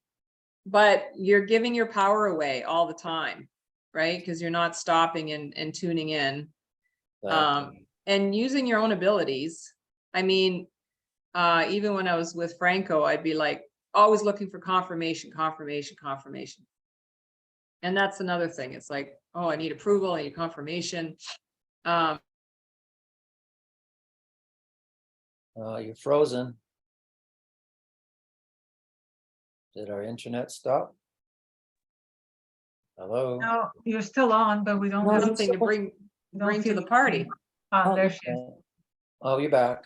but you're giving your power away all the time, right? Because you're not stopping and tuning in. And using your own abilities. I mean, even when I was with Franco, I'd be like always looking for confirmation. And that's another thing. It's like, oh, I need approval, I need confirmation. You're frozen. Did our internet stop? Hello? No, you're still on, but we don't. No, Something to bring to feel the party. Ah, there she is. Oh, you're back.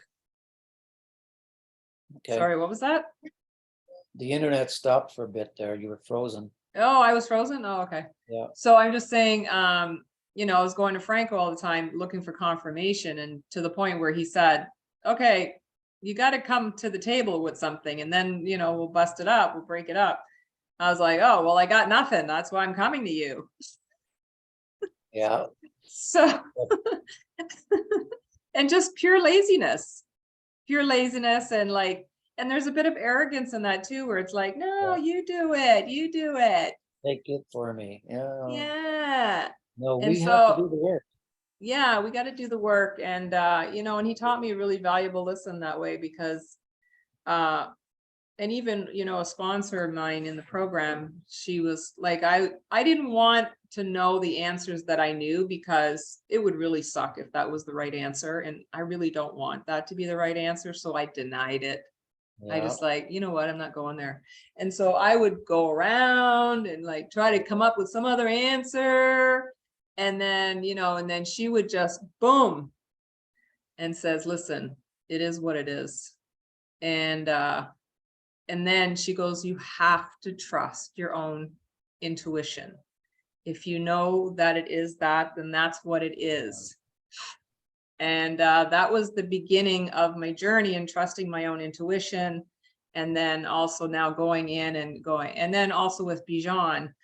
Okay. Sorry, what was that? The internet stopped for a bit there. You were frozen. Oh, I was frozen? Oh, okay. Yeah. So I'm just saying, I was going to Franco all the time looking for confirmation, and to the point where he said, okay, you got to come to the table with something, and then, we'll bust it up, we'll break it up. I was like, oh, well, I got nothing. That's why I'm coming to you. Yeah. So, and just pure laziness, and like, and there's a bit of arrogance in that too, where it's like, no, Yeah. you do it. Take it for me. Yeah. Yeah. No, And we have to so- do the work. Yeah, we got to do the work. And, and he taught me a really valuable lesson that way, because, and even, a sponsor of mine in the program, she was like, I didn't want to know the answers that I knew, because it would really suck if that was the right answer. And I really don't want that to be the right answer. So I denied it. I Yeah. just like, you know what, I'm not going there. And so I would go around and like try to come up with some other answer. And then, and then she would just boom and says, listen, it is what it is. And then she goes, you have to trust your own intuition. If you know that it is that, then that's what it is. And that was the beginning of my journey in trusting my own intuition. And then also now going in and then also with Bijan,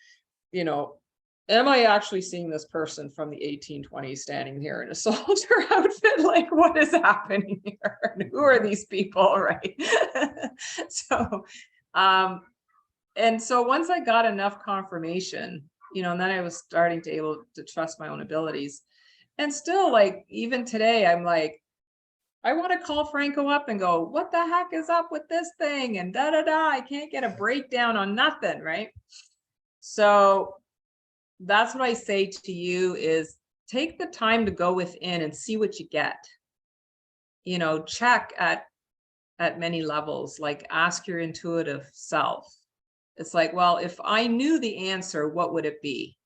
am I actually seeing this person from the 1820s standing here in a soldier outfit? Like, what is happening here? And who are these people, right? So, and so once I got enough confirmation, and then I was starting to able to trust my own abilities. And still, like, even today, I'm like, I want to call Franco up and go, what the heck is up with this thing? And I can't get a breakdown on nothing, right? So that's what I say to you is take the time to go within and see what you get. Check at many levels, like ask your intuitive self. It's like, well, if I knew the answer, what would it be?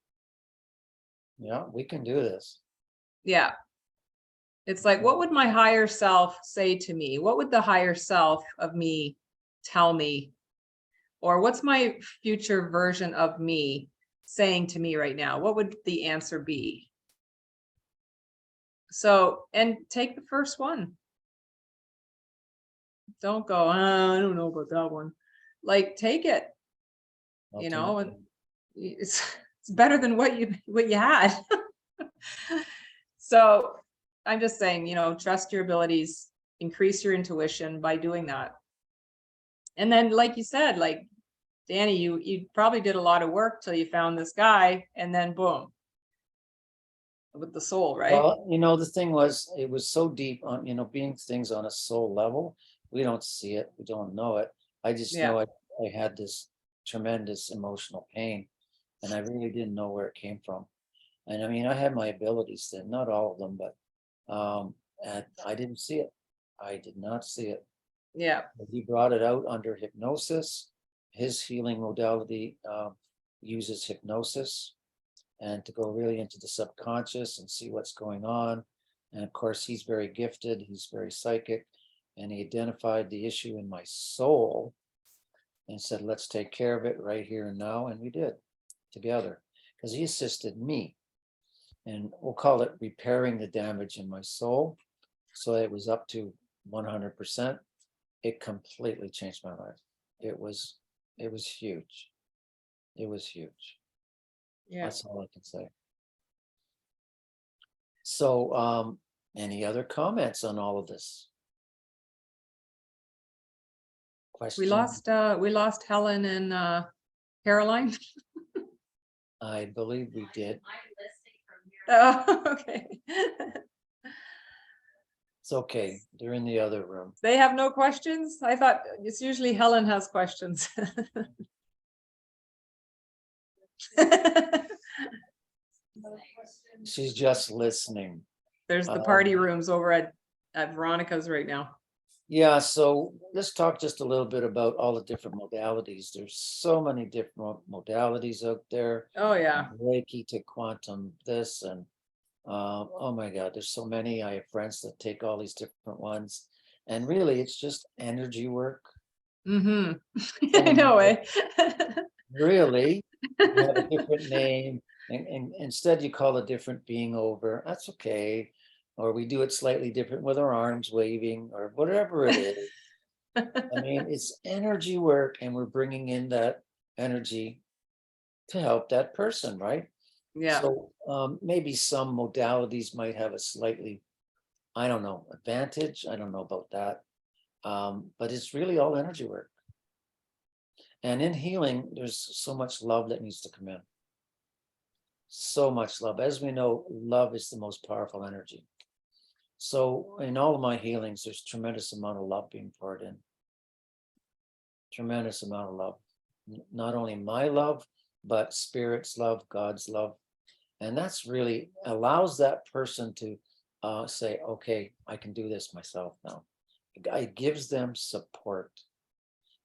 Yeah, we can do this. Yeah. It's like, what would my higher self say to me? What would the higher self of me tell me? Or what's my future version of me saying to me right now? What would the answer be? So, and take the first one. Don't go, I don't know about that one. Like, take it, and it's better than what you had. So I'm just saying, trust your abilities, increase your intuition by doing that. And then, like you said, like, Danny, you probably did a lot of work till you found this guy, and then boom, with the soul, right? Well, the thing was, it was so deep on, being things on a soul level, we don't see it, we don't know it. I just know I had this tremendous emotional pain, and I really didn't know where it came from. And I mean, I had my abilities then, not all of them, but and I didn't see it. I did not see it. Yeah. He brought it out under hypnosis. His healing modality uses hypnosis and to go really into the subconscious and see what's going on. And of course, he's very gifted. He's very psychic. And he identified the issue in my soul and said, let's take care of it right here and now. And we did together because he assisted me. And we'll call it repairing the damage in my soul. So it was up to 100%. It completely changed my life. It was huge. It was huge. Yeah. That's all I can say. So, any other comments on all of this? We Questions? lost Helen and Caroline. I believe we did. Oh, okay. It's okay. They're in the other room. They have no questions? I thought it's usually Helen has questions. She's just listening. There's the party rooms over at Veronica's right now. Yeah, so let's talk just a little bit about all the different modalities. There's so many different modalities out there. Oh yeah. Reiki to quantum this and oh my God, there's so many. I have friends that take all these different ones. And really, it's just energy work. Mm-hmm. I know, eh? Really, you have a different name. And instead you call a different being over. That's okay. Or we do it slightly different with our arms waving or whatever it is. I mean, it's energy work and we're bringing in that energy to help that person, right? Yeah. So maybe some modalities might have a slightly, I don't know, advantage. I don't know about that. But it's really all energy work. And in healing, there's so much love that needs to come in. So much love. As we know, love is the most powerful energy. So in all of my healings, there's tremendous amount of love being poured in. Tremendous amount of love. Not only my love, but Spirit's love, God's love. And that's really allows that person to say, okay, I can do this myself now. It gives them support.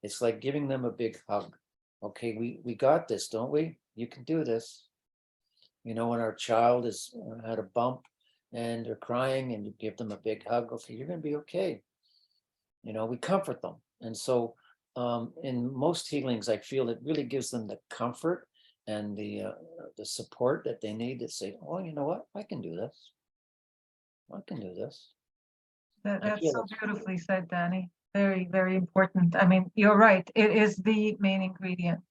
It's like giving them a big hug. Okay, we got this, don't we? You can do this. When our child has had a bump and they're crying and you give them a big hug, okay, you're going to be okay. We comfort them. And so in most healings, I feel it really gives them the comfort and the support that they need to say, oh, you know what? I can do this. I can do this. That's so beautifully said, Danny. Very, very important. I mean, you're right. It is the main ingredient.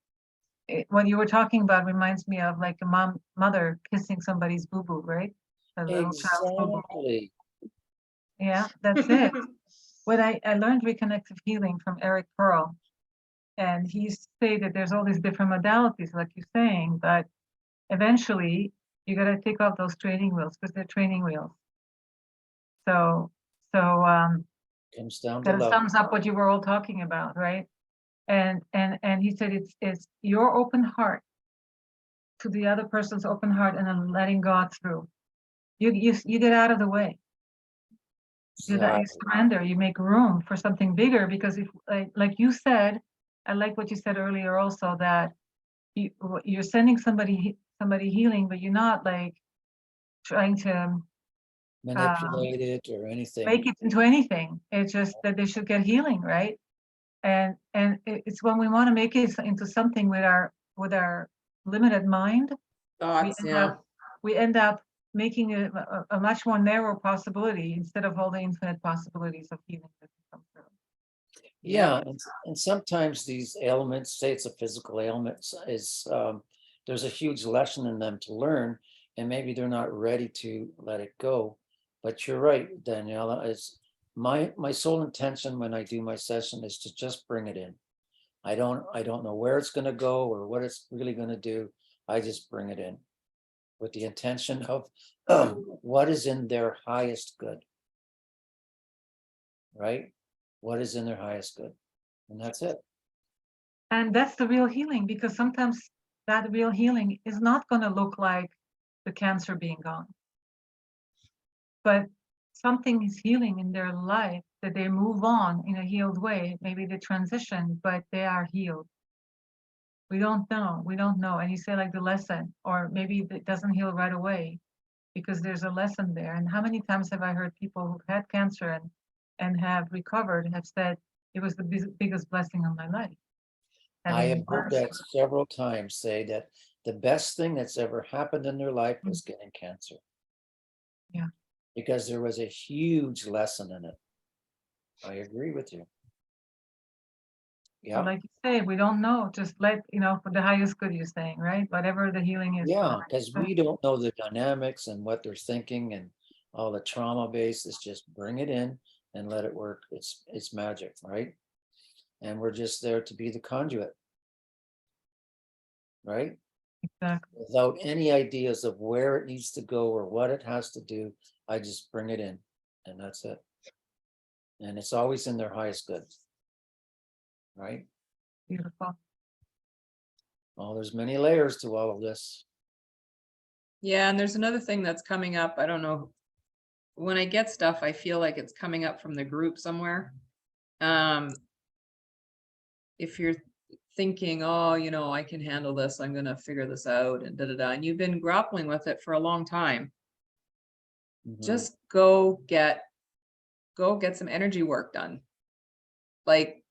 what you were talking about reminds me of like a mother kissing somebody's boo-boo, right? A little child's boo-boo. Exactly. Yeah, that's it. When I learned reconnective healing from Eric Pearl, and he used to say that there's all these different modalities, like you're saying, but eventually you got to take off those training wheels because they're training wheels. So Comes down to kind of love. sums up what you were all talking about, right? And he said it's your open heart to the other person's open heart and then letting God through. You get out of the way. You Exactly. surrender, you make room for something bigger, because if like you said, I like what you said earlier also, that you're sending somebody healing, but you're not like trying to Manipulate it or anything. make it into anything. It's just that they should get healing, right? And it's when we want to make it into something with our limited mind, Thoughts, yeah. we end up making it a much more narrow possibility instead of all the infinite possibilities of healing that can come through. Yeah, and sometimes these ailments, say it's a physical ailment, is there's a huge lesson in them to learn, and maybe they're not ready to let it go. But you're right, Daniela, is my sole intention when I do my session is to just bring it in. I don't know where it's going to go or what it's really going to do. I just bring it in with the intention of what is in their highest good. Right? What is in their highest good? And that's it. And that's the real healing, because sometimes that real healing is not going to look like the cancer being gone, but something is healing in their life, that they move on in a healed way. Maybe they transition, but they are healed. We don't know. And you say like the lesson, or maybe it doesn't heal right away because there's a lesson there. And how many times have I heard people who've had cancer and have recovered have said it was the biggest blessing of my life. I have Having heard that several times, say that the best thing that's ever happened in their life was getting cancer. Yeah. Because there was a huge lesson in it. I agree with you. So Yeah. like you say, we don't know. Just let, for the highest good, you're saying, right? Whatever the healing is. Yeah, because we don't know the dynamics and what they're thinking and all the trauma base. Is just bring it in and let it work. It's magic, right? And we're just there to be the conduit. Right? Exactly. Without any ideas of where it needs to go or what it has to do, I just bring it in and that's it. And it's always in their highest good. Right? Beautiful. Well, there's many layers to all of this. Yeah, and there's another thing that's coming up. I don't know. When I get stuff, I feel like it's coming up from the group somewhere. If you're thinking, oh, I can handle this, I'm gonna figure this out, and and you've been grappling with it for a long time. Just go get some energy work done. Like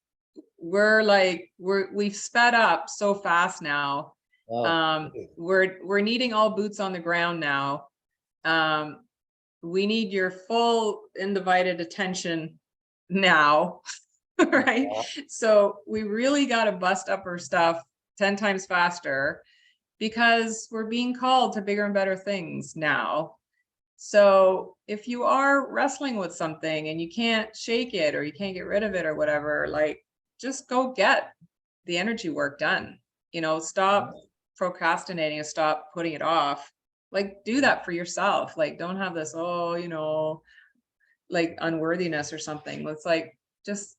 we've sped up so fast now. We're needing all boots on the ground now. We need your full undivided attention now. Right? So we really got to bust up our stuff 10 times faster, because we're being called to bigger and better things now. So if you are wrestling with something and you can't shake it or you can't get rid of it or whatever, like just go get the energy work done. Stop procrastinating and stop putting it off. Like do that for yourself. Like don't have this, like unworthiness or something. It's like just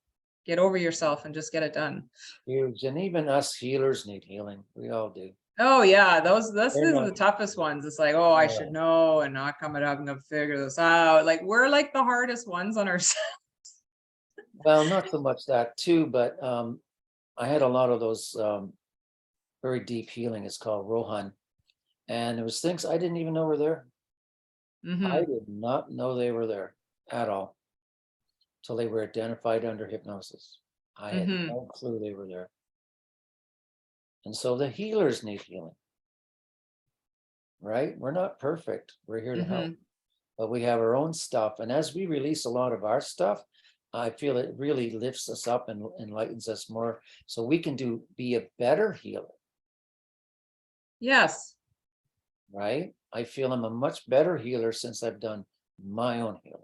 get over yourself and just get it done. Huge. And even us healers need healing. We all do. Oh yeah, this is the toughest ones. It's like, oh, I should know and not coming up and figure this out. Like we're like the hardest ones on ourselves. Well, not so much that too, but I had a lot of those very deep healing. It's called Rohan. And there was things I didn't even know were there. I did not know they were there at all till they were identified under hypnosis. I had no clue they were there. And so the healers need healing, right? We're not perfect. We're here to help, but we have our own stuff. And as we release a lot of our stuff, I feel it really lifts us up and enlightens us more, so we can be a better healer. Yes, right? I feel I'm a much better healer since I've done my own healing,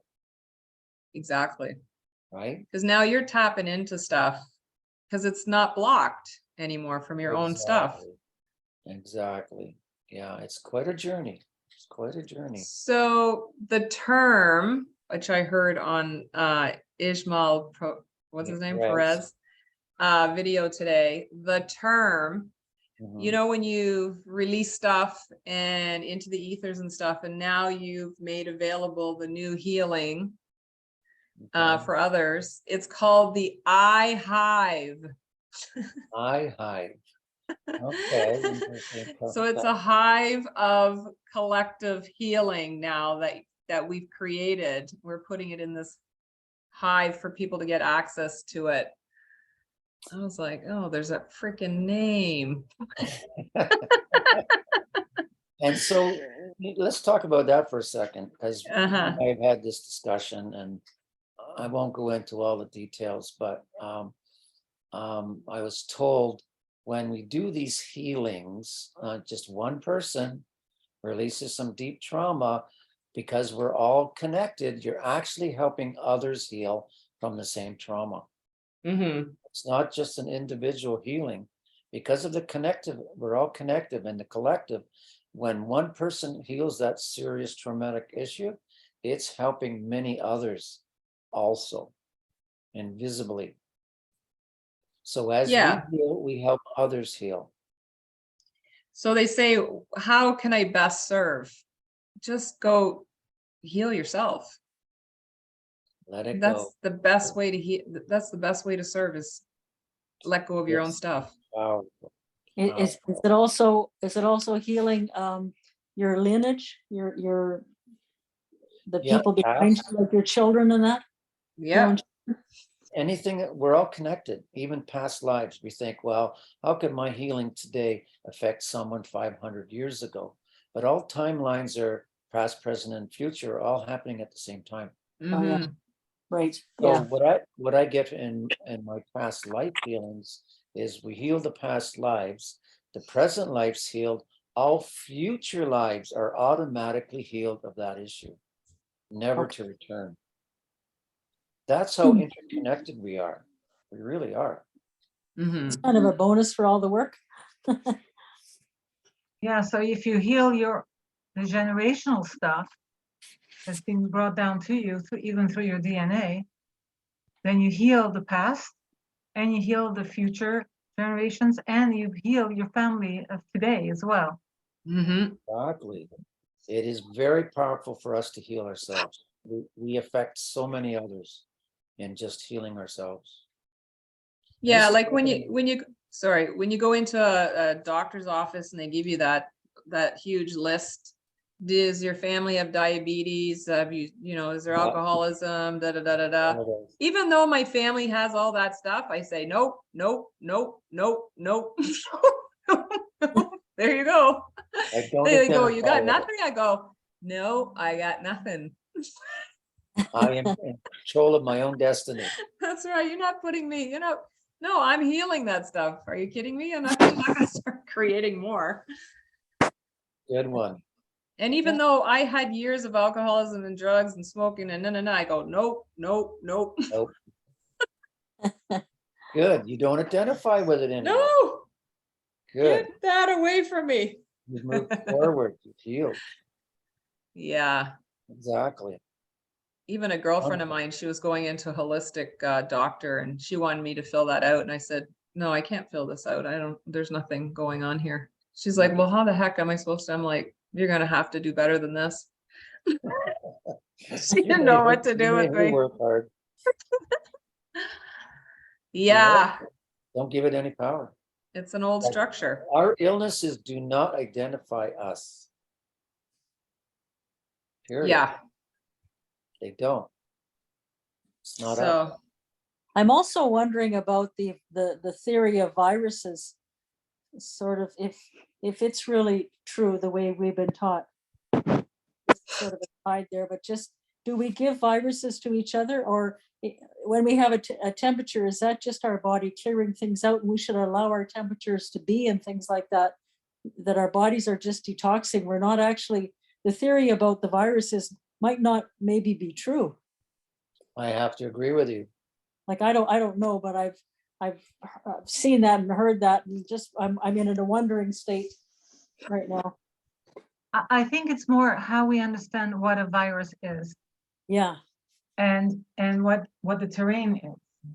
exactly. right? Because now you're tapping into stuff because it's not blocked anymore from your own stuff. Exactly. Exactly. Yeah, it's quite a journey. It's quite a journey. So the term, which I heard on Ishmael, what's his name, Perez. Perez, video today, the term, you Mhm. know, when you release stuff and into the ethers and stuff, and now you've made available the new healing Okay. for others, it's called the I hive. I hive. Okay. Interesting So it's a concept. hive of collective healing now that we've created. We're putting it in this hive for people to get access to it. I was like, oh, there's a freaking name. And so let's talk about that for a second, because Uh-huh. I've had this discussion and I won't go into all the details, but I was told when we do these healings, just one person releases some deep trauma, because we're all connected, you're actually helping others heal from the same trauma. Mm-hmm. It's not just an individual healing. Because of the connective, we're all connected in the collective. When one person heals that serious traumatic issue, it's helping many others also, invisibly. So as Yeah. we heal, we help others heal. So they say, how can I best serve? Just go heal yourself. Let it That's go. the best way to heal. That's the best way to serve, is let go of your own It's stuff. powerful. Is it also healing your lineage, your the Yeah, people behind you, like your children and that? Your own Yeah. anything, we're all connected, even past lives. We think, well, how could my healing today affect someone 500 years ago? But all timelines are past, present, and future, are all happening at the same time. Oh, yeah. Mm-hmm. Right, So yeah. what I get in my past life healings is we heal the past lives, the present life's healed, all future lives are automatically healed of that issue, never Okay. to return. That's how interconnected we are. We really are. It's Mm-hmm. kind of a bonus for all the work. Yeah, so if you heal the generational stuff that's been brought down to you even through your DNA, then you heal the past and you heal the future generations and you heal your family of today as well. Mm-hmm. Exactly. It is very powerful for us to heal ourselves. We affect so many others in just healing ourselves. Yeah, This is like when you go into a doctor's office and they give you that huge list. Does your family have diabetes? Have you know, is there Yeah. alcoholism? Da da da da da. one of those. Even though my family has all that stuff, I say nope, nope, nope, nope, nope. There you go. I don't They go, you identify got with it. nothing? I go, no, I got nothing. I am in control of my own destiny. That's right. You're not putting me, no, I'm healing that stuff. Are you kidding me? I'm not gonna start creating more. Good one. And even though I had years of alcoholism and drugs and smoking and no, I go, nope, nope, nope. Nope. Good. You don't identify with it anymore. No, Good. get that away from me. You've moved forward. You've healed. Yeah. Exactly. Even a girlfriend of mine, she was going into a holistic doctor and she wanted me to fill that out. And I said, no, I can't fill this out. There's nothing going on here. She's like, well, how the heck am I supposed to? I'm like, you're going to have to do better than this. She didn't know what to do with me. Work hard. Yeah, Don't give it any power. it's an old structure. Our illnesses do not identify us. Period. Yeah. They don't. It's not us. So, I'm also wondering about the theory of viruses, sort of if it's really true the way we've been taught. It's sort of implied there, but just, do we give viruses to each other, or when we have a temperature, is that just our body clearing things out and we should allow our temperatures to be and things like that? that our bodies are just detoxing. We're not actually, the theory about the viruses might not maybe be true. I have to agree with you. Like, I don't know, but I've seen that and heard that, and just, I'm in a wondering state right now. I think it's more how we understand what a virus is Yeah, and what the terrain is.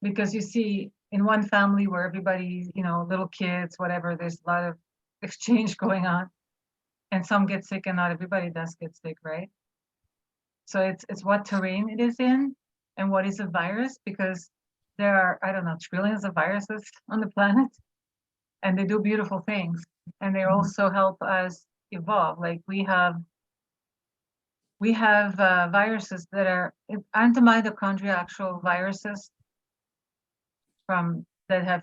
Because you see, in one family where everybody, little kids, whatever, there's a lot of exchange going on, and some get sick and not everybody does get sick, right? So it's what terrain it is in and what is a virus, because there are, I don't know, trillions of viruses on the planet, and they do beautiful things, and they also help us evolve. Like we have viruses that aren't the mitochondria actual viruses that have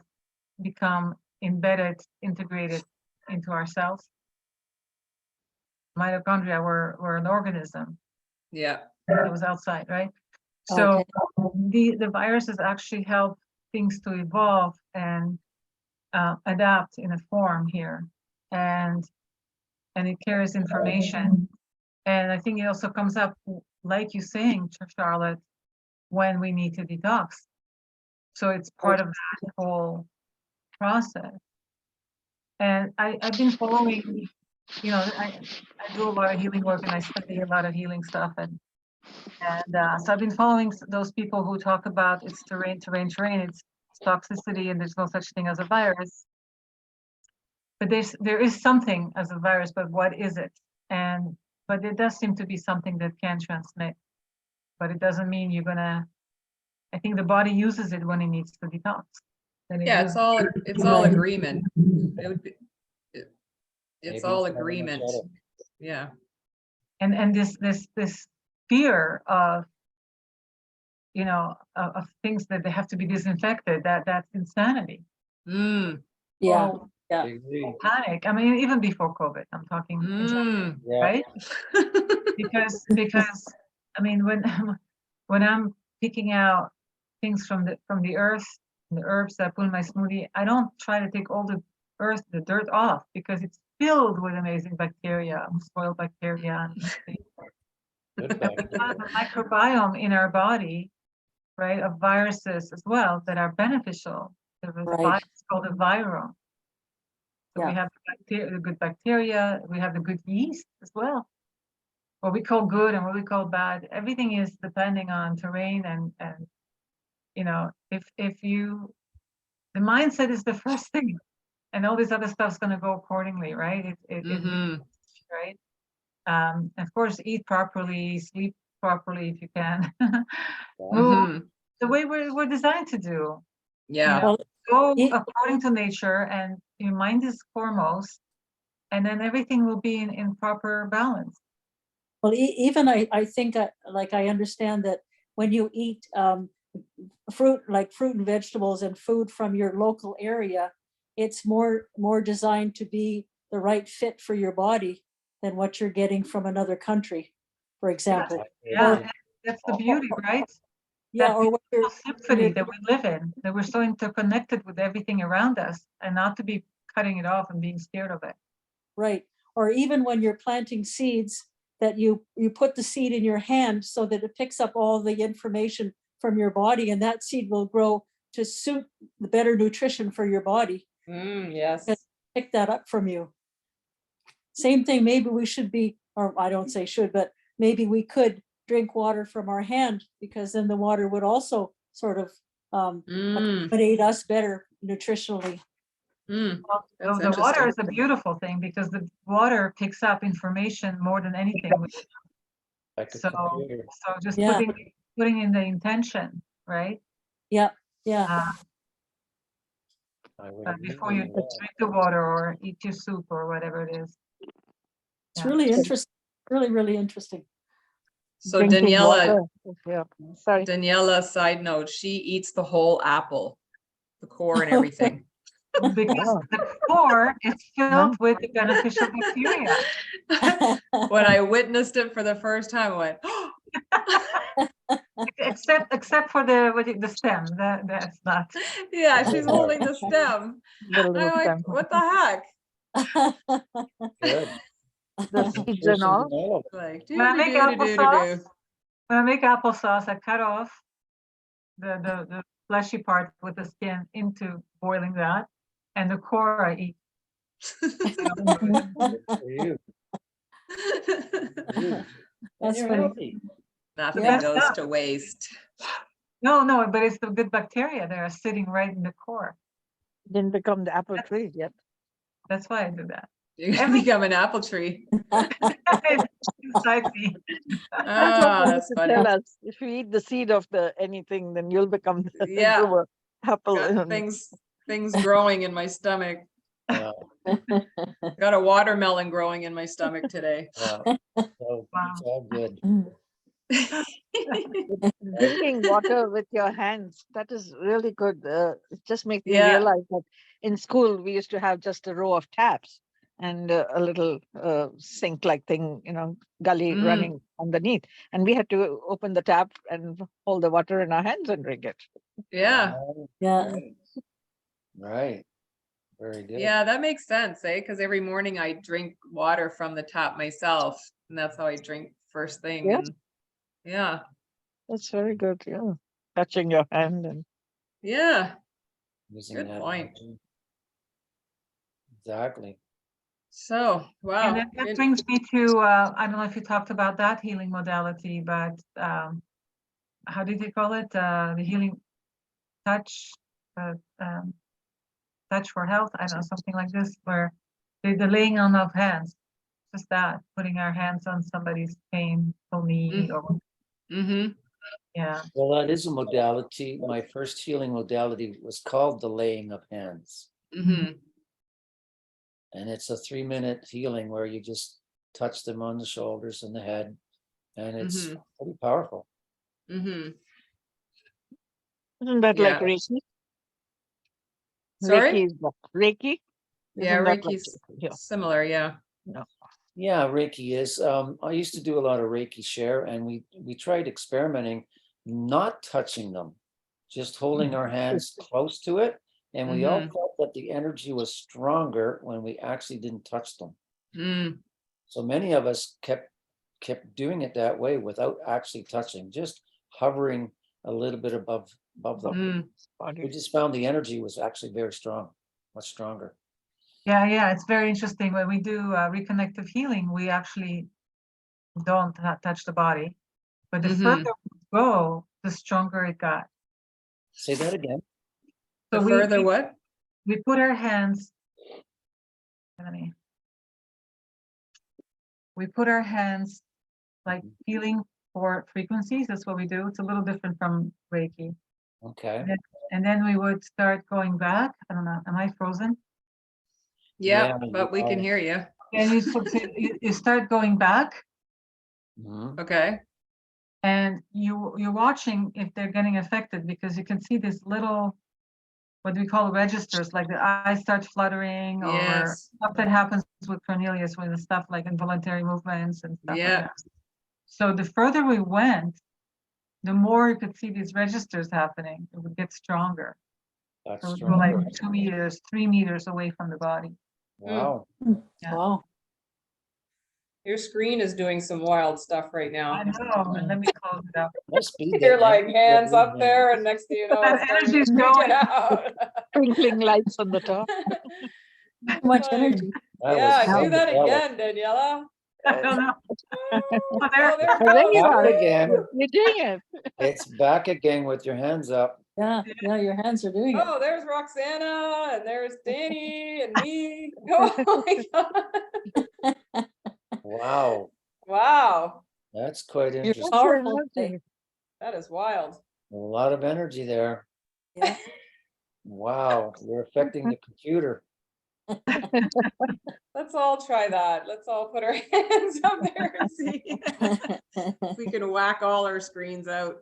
become integrated into our cells. Mitochondria were an organism Yeah. that was outside, right? So okay. the viruses actually help things to evolve and adapt in a form here, and it carries information. And I think it also comes up, like you're saying, Charlotte, when we need to detox. So it's part of that whole process. And I've been following, I do a lot of healing work and I study a lot of healing stuff. And so I've been following those people who talk about it's terrain, it's toxicity, and there's no such thing as a virus. But there is something as a virus, but what is it? But it does seem to be something that can transmit. But it doesn't mean you're gonna, I think the body uses it when it needs to detox. Yeah, it's all agreement. It would be, it's Maybe all it's agreement. energetic. Yeah. And this fear of, of things that they have to be disinfected, that's insanity. Mm. Yeah, Or yeah. Agree. panic. I mean, even before COVID, I'm talking, Mm. Yeah. right? Because I mean, when I'm picking out things from the earth, the herbs that I put in my smoothie, I don't try to take all the dirt off, because it's filled with amazing bacteria, soil bacteria, and Good back. the microbiome in our body, right, of viruses as well that are beneficial. Right. It's called a virome. So we Yeah. have the good bacteria, we have the good yeast as well. What we call good and what we call bad, everything is depending on terrain and if you, the mindset is the first thing, and all this other stuff's going to go accordingly, right? Right. Of course, eat properly, sleep properly if you can. Move the way we're designed to do. Yeah. Well, Go it- according to nature, and your mind is foremost, and then everything will be in proper balance. Well, even I think like I understand that when you eat fruit and vegetables and food from your local area, it's more designed to be the right fit for your body than what you're getting from another country, for example. Yeah, that's the beauty, right? Yeah, That or what beautiful symphony that we live in, that we're so interconnected with everything around us, and not to be cutting it off and being scared of it. right. Or even when you're planting seeds, that you put the seed in your hand so that it picks up all the information from your body, and that seed will grow to suit the better nutrition for your body. Yes. Pick that up from you. Same thing, maybe we should be, or I don't say should, but maybe we could drink water from our hand, because then the water would also sort of accommodate us better nutritionally. Well, That's the water interesting. is a beautiful thing, because the water picks up information more than anything. Like a So computer. just Yeah. putting in the intention, right? Yeah, I would agree Before with you you. drink the water or eat your soup or whatever it is. it's Yeah. really interesting, really interesting. So Drinking Daniela, water. Yeah, sorry. Daniela, side note, she eats the whole apple, the core and everything. Because Oh. the core is filled with the beneficial bacteria. When I witnessed it for the first time, I went, oh, Except for the stem. That's not. yeah, she's holding the stem. The little I'm like, stem. what the heck? Good. The I'm seeds sure and all. something all of it. Like, When I make do-do-do-do-do-do. When I make applesauce, I cut off the fleshy part with the skin into boiling that, and the core I eat. Good for you. And That's you're funny. healthy. Nothing Yeah. goes to waste. No, but it's the good bacteria that are sitting right in the core. Didn't become the apple tree yet. That's why I do that. You're gonna become an apple tree. Inside me. That's what Ah, they that's used to funny. tell us. If you eat the seed of the anything, then you'll become the Yeah. grower apple. Got things growing in my stomach. Yeah, Got a watermelon growing in my stomach today. yeah. So it's all good. Drinking water with your hands, that is really good. It just makes me Yeah. realize that in school we used to have just a row of taps and a little sink-like thing, gully Mm. running underneath. And we had to open the tap and hold the water in our hands and drink it. Yeah, Yeah. Right. Very good. yeah, that makes sense, eh? Because every morning I drink water from the tap myself, and that's how I drink first thing. Yes. And yeah, That's very good. Yeah. Touching your hand and yeah, Using good that point. energy. Exactly. So, wow. And then that brings me to, I don't know if you talked about that healing modality, but how did you call it? The healing touch, touch for health. I don't know, something like this, where the laying on of hands, just that, putting our hands on somebody's painful knee or Mm-hmm. yeah. Well, that is a modality. My first healing modality was called the laying of hands. Mm-hmm. And it's a 3-minute healing where you just touch them on the shoulders and the head. And it's Mhm. pretty powerful. Mm-hmm. isn't that like Yeah. Reiki? Sorry? Reiki is what? Reiki? Yeah, Isn't that like Reiki's yeah. similar, yeah. Yeah, Reiki is. I used to do a lot of Reiki share, and we tried experimenting, not touching them, just holding our hands close to it. And we all Mhm. felt that the energy was stronger when we actually didn't touch them. Mm. So many of us kept doing it that way without actually touching, just hovering a little bit above them. Mm. We Body. just found the energy was actually very strong, much stronger. Yeah, it's very interesting. When we do reconnective healing, we actually don't touch the body, but the Mhm. further we go, the stronger it got. Say that again. The So further what? we put our hands, honey, we put our hands like feeling for frequencies. That's what we do. It's a little different from Reiki. Okay. And then we would start going back. I don't know. Am I frozen? Yeah, Yeah, but we can you hear you. And you start going back, Mhm. Okay. and you're watching if they're getting affected, because you can see this little, what do we call registers, like the eyes start fluttering, or Yes. stuff that happens with Cornelius with the stuff like involuntary movements and stuff like Yeah. that. So the further we went, the more you could see these registers happening. It would get stronger. That's So it would strong. go like 2 meters, 3 meters away from the body. Wow. Yeah. Wow. Your screen is doing some wild stuff right now. I know, and let me close it up. Must be You're that like energy hands every up day. there, and next thing you know, That it's starting energy's to going. get out. Twinkling lights on the top. Too much Like, energy. That yeah, was do that psychedelic. again, Daniela. I don't know. Oh, there- there it Oh, there you goes. are. Back again. You're doing it. It's back again with your hands up. Yeah, your hands are doing it. Oh, there's Roxana, and there's Danny, and me. Oh my God. Wow. Wow, That's quite You're interesting. powerful. energy. that is wild. A lot of energy there. Yeah. Wow. You're affecting the computer. Let's all try that. Let's all put our hands up there and see if we can whack all our screens out.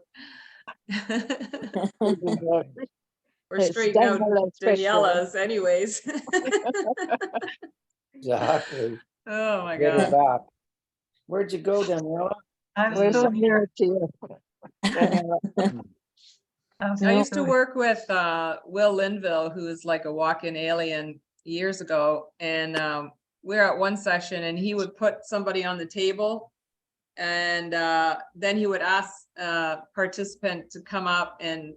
Or It's straighten out double special. Daniela's anyways. Exactly. Oh my Get her God. back. Where'd you go, Daniela? I'm Where's still the mirror to you? Daniela? I'm I still used to doing- work with Will Linville, who is like a walk-in alien. years ago, and we were at one session, and he would put somebody on the table, and then he would ask a participant to come up, and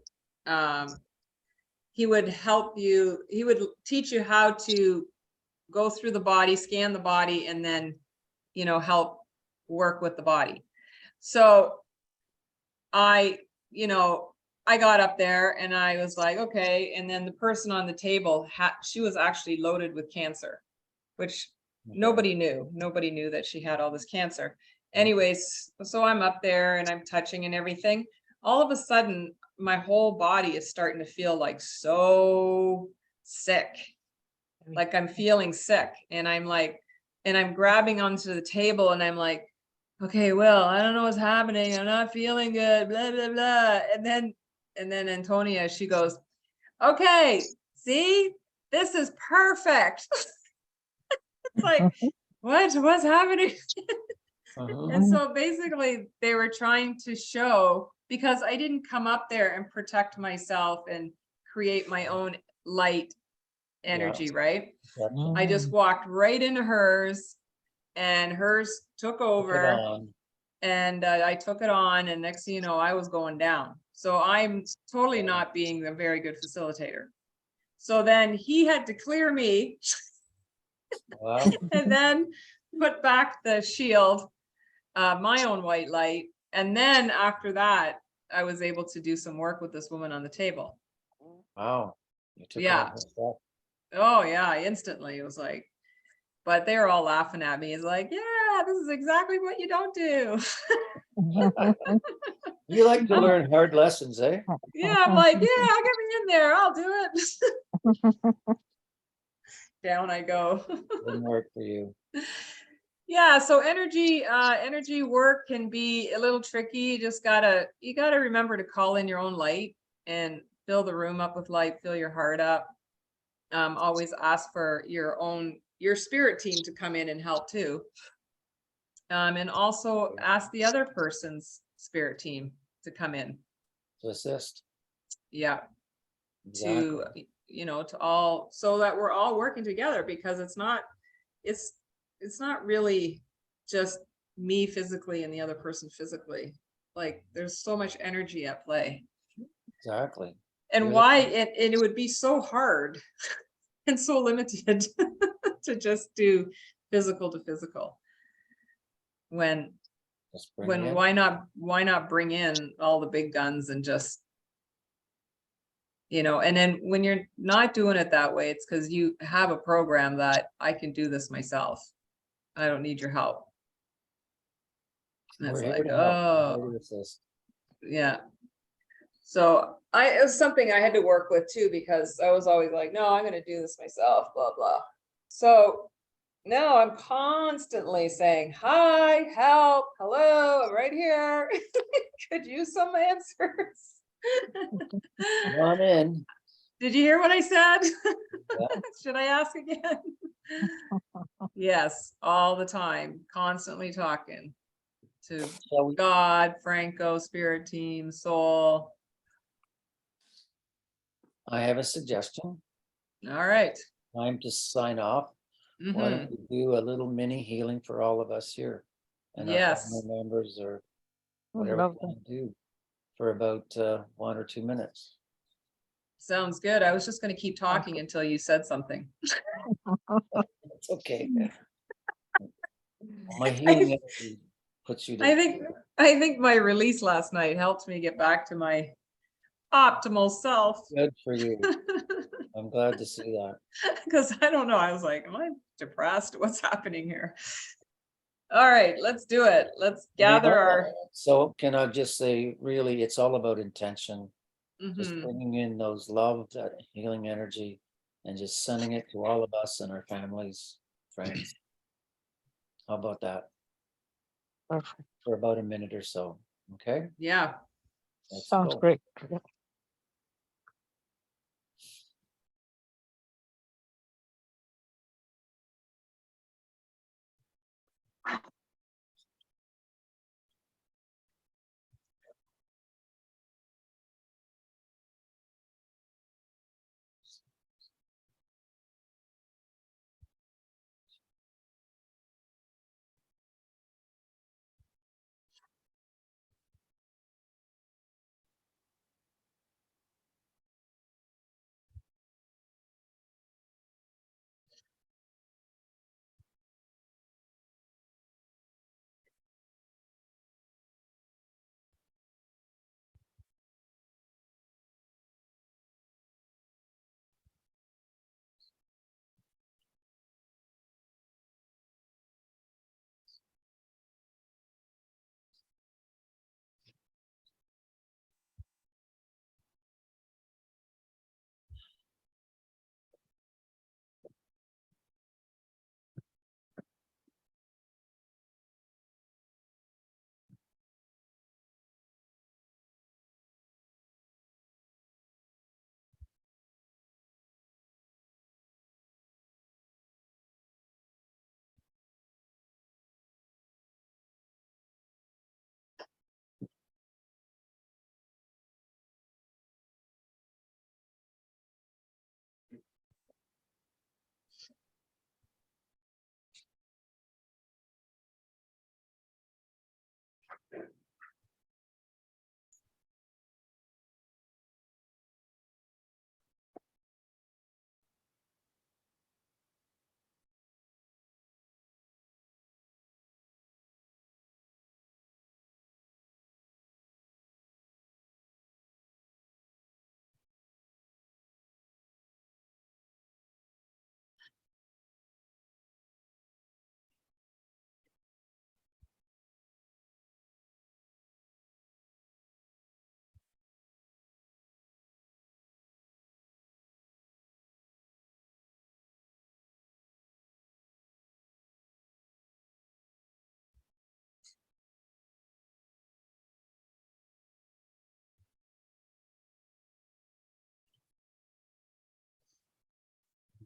he would help you. He would teach you how to go through the body, scan the body, and then, you know, help work with the body. So I, you know, I got up there and I was like, okay. And then the person on the table she was actually loaded with cancer, which nobody knew that she had all this cancer. Anyways, so I'm up there and I'm touching and everything. All of a sudden, my whole body is starting to feel like so sick. Like I'm feeling sick, and I'm like, and I'm grabbing onto the table, and I'm like, okay, well, I don't know what's happening. I'm not feeling good, blah, blah, blah. And then Antonia, she goes, okay, see, this is perfect. It's like, what's happening? And so basically they were trying to show, because I didn't come up there and protect myself and create my own light energy, right? I just walked right into hers, and hers took over, and I took it on, and next thing you know, I was going down. So I'm totally not being a very good facilitator. So then he had to clear me and then put back the shield, my own white light. And then after that, I was able to do some work with this woman on the table. Wow. You took Yeah. on her stuff. Oh yeah, instantly. It was like, but they were all laughing at me. It's like, yeah, this is exactly what you don't do. You like to learn hard lessons, eh? Yeah, I'm like, yeah, get me in there. I'll do it. Down I go. Didn't work for you. Yeah, so energy work can be a little tricky. You gotta remember to call in your own light and fill the room up with light, fill your heart up. Always ask for your spirit team to come in and help too. And also ask the other person's spirit team to come in. To assist. Yeah. Exactly. To, you know, to all, so that we're all working together, because it's not really just me physically and the other person physically. Like there's so much energy at play. Exactly. And Really? why it would be so hard and so limited to just do physical to physical. When why not bring in all the big guns and just, you know, and then when you're not doing it that way, it's because you have a program that I can do this myself. I don't need your help. And it's like, oh, yeah. So it was something I had to work with too, because I was always like, no, I'm going to do this myself, blah, blah. So now I'm constantly saying, hi, help, hello, I'm right here. Could use some answers. Come on in. Did you hear what I said? Yeah. Should I ask again? Yes, all the time, constantly talking to God, Franco, spirit team, soul. I have a suggestion. All right. Time to sign off. Why don't we do a little mini healing for all of us here? And our family members, or whatever we can do, for about 1 or 2 minutes. Sounds good. I was just going to keep talking until you said something. It's okay. My healing energy puts you to I think my release last night helped me get back to my optimal self. Good for you. I'm glad to see that. Because I don't know. I was like, am I depressed? What's happening here? All right, let's do it. Let's gather our. So can I just say, really, it's all about intention. Just Mhm. bringing in those love, that healing energy, and just sending it to all of us and our families, friends. How about that? Perfect. For about a minute or so. Okay. Yeah. Sounds great.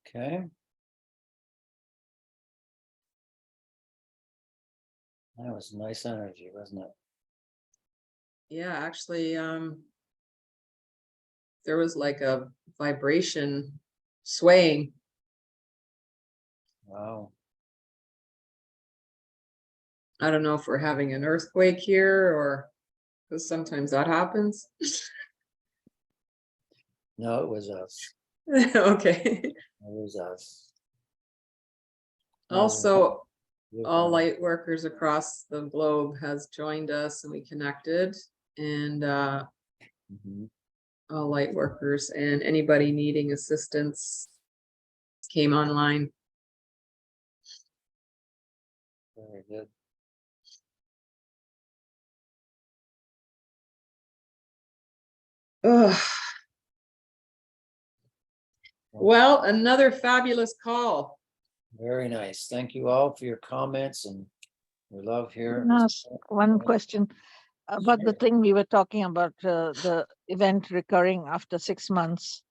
Okay. That was nice energy, wasn't it? Yeah, actually, there was like a vibration swaying. Wow. I don't know if we're having an earthquake here or because sometimes that happens. No, it was us. Okay. It was us. Also, You're all fine. light workers across the globe has joined us and we connected, and Mhm. all light workers and anybody needing assistance came online. Very good. Ugh. Well, another fabulous call. Very nice. Thank you all for your comments and your love here. Can I ask one question about the Sure. thing we were talking about, the event recurring after 6 months.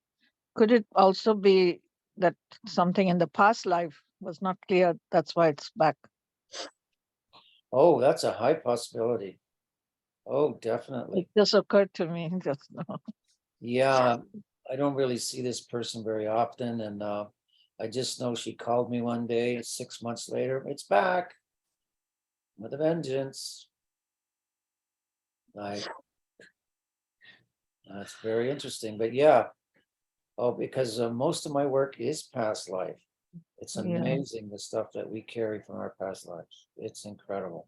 Could it also be that something in the past life was not clear? That's why it's back. Oh, that's a high possibility. Oh, definitely. It just occurred to me just now. Yeah, I don't really see this person very often, and I just know she called me one day, 6 months later, it's back with a vengeance. That's very interesting, but yeah. Oh, because most of my work is past life. It's Yeah. amazing the stuff that we carry from our past lives. It's incredible.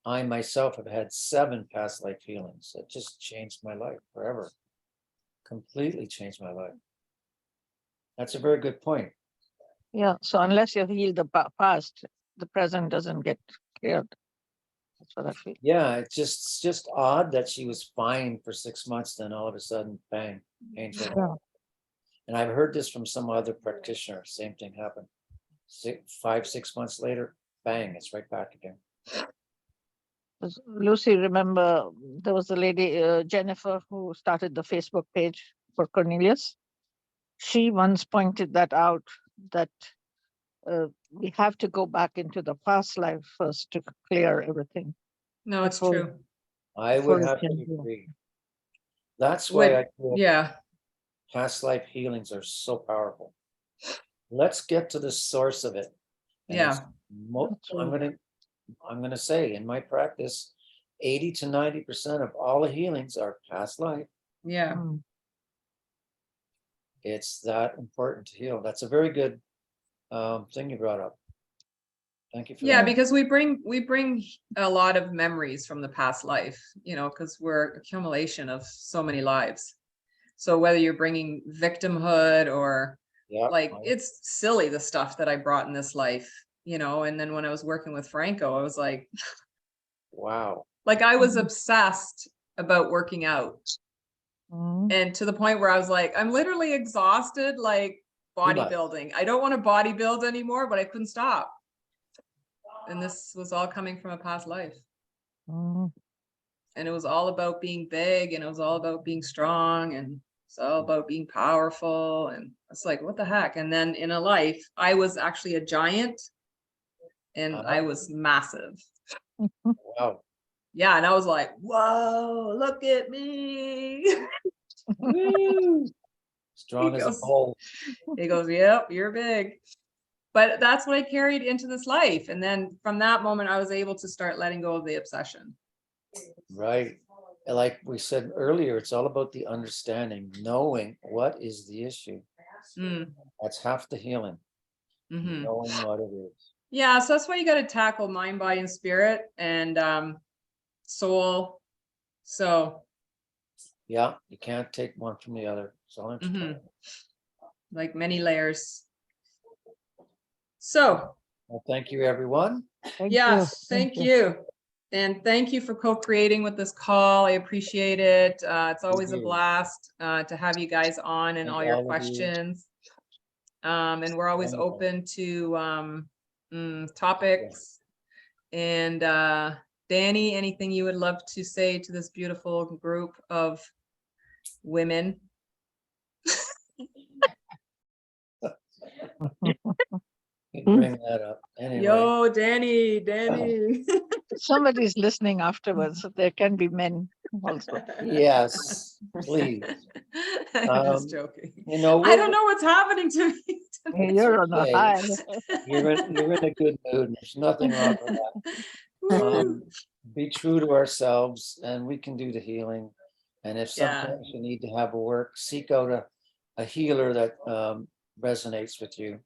I myself have had 7 past life healings. It just changed my life forever. Completely changed my life. That's a very good point. Yeah. So unless you heal the past, the present doesn't get cleared. That's what I feel. Yeah, it's just odd that she was fine for 6 months, then all of a sudden, bang, painful. Yeah. And I've heard this from some other practitioner. Same thing happened. 5, 6 months later, bang, it's right back again. Lucy, remember there was a lady, Jennifer, who started the Facebook page for Cornelius. She once pointed that out, that we have to go back into the past life first to clear everything. No, it's Before- true. I before would you have to can do- agree. That's why I What, feel yeah, past life healings are so powerful. Let's get to the source of it. And it's I'm gonna say in my practice, 80 to 90% of all the healings are past life. yeah. Mm. It's that important to heal. That's a very good thing you brought up. Thank you for Yeah, that. because we bring a lot of memories from the past life, you know, because we're accumulation of so many lives. So whether you're bringing victimhood or Yeah, like, it's silly, the stuff that I brought in this life, you know, and then when I was working with Franco, I was like, wow. like I was obsessed about working out. Mm. And to the point where I was like, I'm literally exhausted, like Too much. bodybuilding. I don't want to bodybuild anymore, but I couldn't stop. And this was all coming from a past life. Mm. And it was all about being big, and it was all about being strong, and it's all about being powerful. And it's like, what the heck? And then in a life, I was actually a giant and I was massive. Wow. Yeah. And I was like, whoa, look at me. Woo! Strong He as a goes- bull. He goes, yep, you're big. but that's what I carried into this life. And then from that moment, I was able to start letting go of the obsession. Right. And like we said earlier, it's all about the understanding, knowing what is the issue. Mm, That's half the healing, mhm. knowing what it is. Yeah, so that's why you got to tackle mind, body, and spirit, and soul. So, Yeah, you can't take one from the other. It's all intertwined. like many layers. So, Well, thank you, everyone. Thank yes, you. thank you. And thank you for co-creating with this call. I appreciate it. It's always a you. blast to have you guys on and Thank all your all of you. questions. And we're always Wonderful. open to topics. And Danny, anything you would love to say to this beautiful group of women? You bring that up. Anyway, Yo, Danny. Somebody's listening afterwards. So there can be men also. yes, please. I'm just joking. You know, I don't know what's happening to me tonight. You're on a okay. high. You're in a good mood. And there's nothing wrong with that. Be true to ourselves, and we can do the healing. And if Yeah. sometimes you need to have a work, seek out a healer that resonates with you.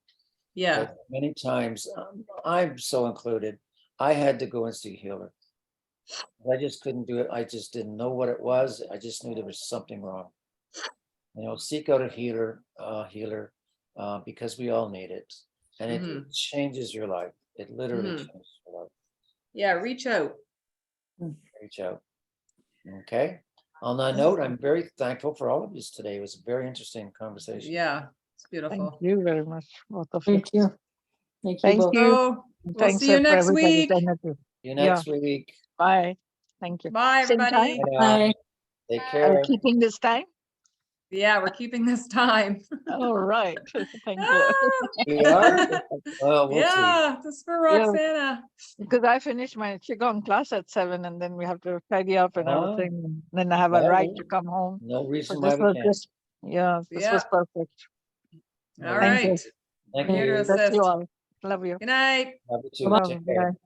Yeah. But many times, I'm so included, I had to go and see a healer. I just couldn't do it. I just didn't know what it was. I just knew there was something wrong. You know, seek out a healer, because we all need it. And it changes your life. It literally changes your life. Yeah, reach out. Reach out. Okay. On that note, I'm very thankful for all of you today. It was a very interesting conversation. Yeah, it's Thank beautiful. you very much, both of you. Thank you. Thank you Thank both. you. So we'll Thanks see you for next everybody's week. energy. See you next week. Bye. Thank you. Bye, Same time? everybody. Bye. Take Are care. we keeping this time? Yeah, we're keeping this time. All right. Thank you. We are? Well, we'll see. Yeah, this is for Yeah. Roxana. Because I finished my Qigong class at 7 and then we have to tidy up and Ah. everything. And then I have a Well, ride to come home. No So reason why this we was can't. just, yeah, this was perfect. All Thank you. right. Thank I'm here to you. Bless assist. you all. Love you. Good night. Love you too. Bye-bye. Take care. Bye.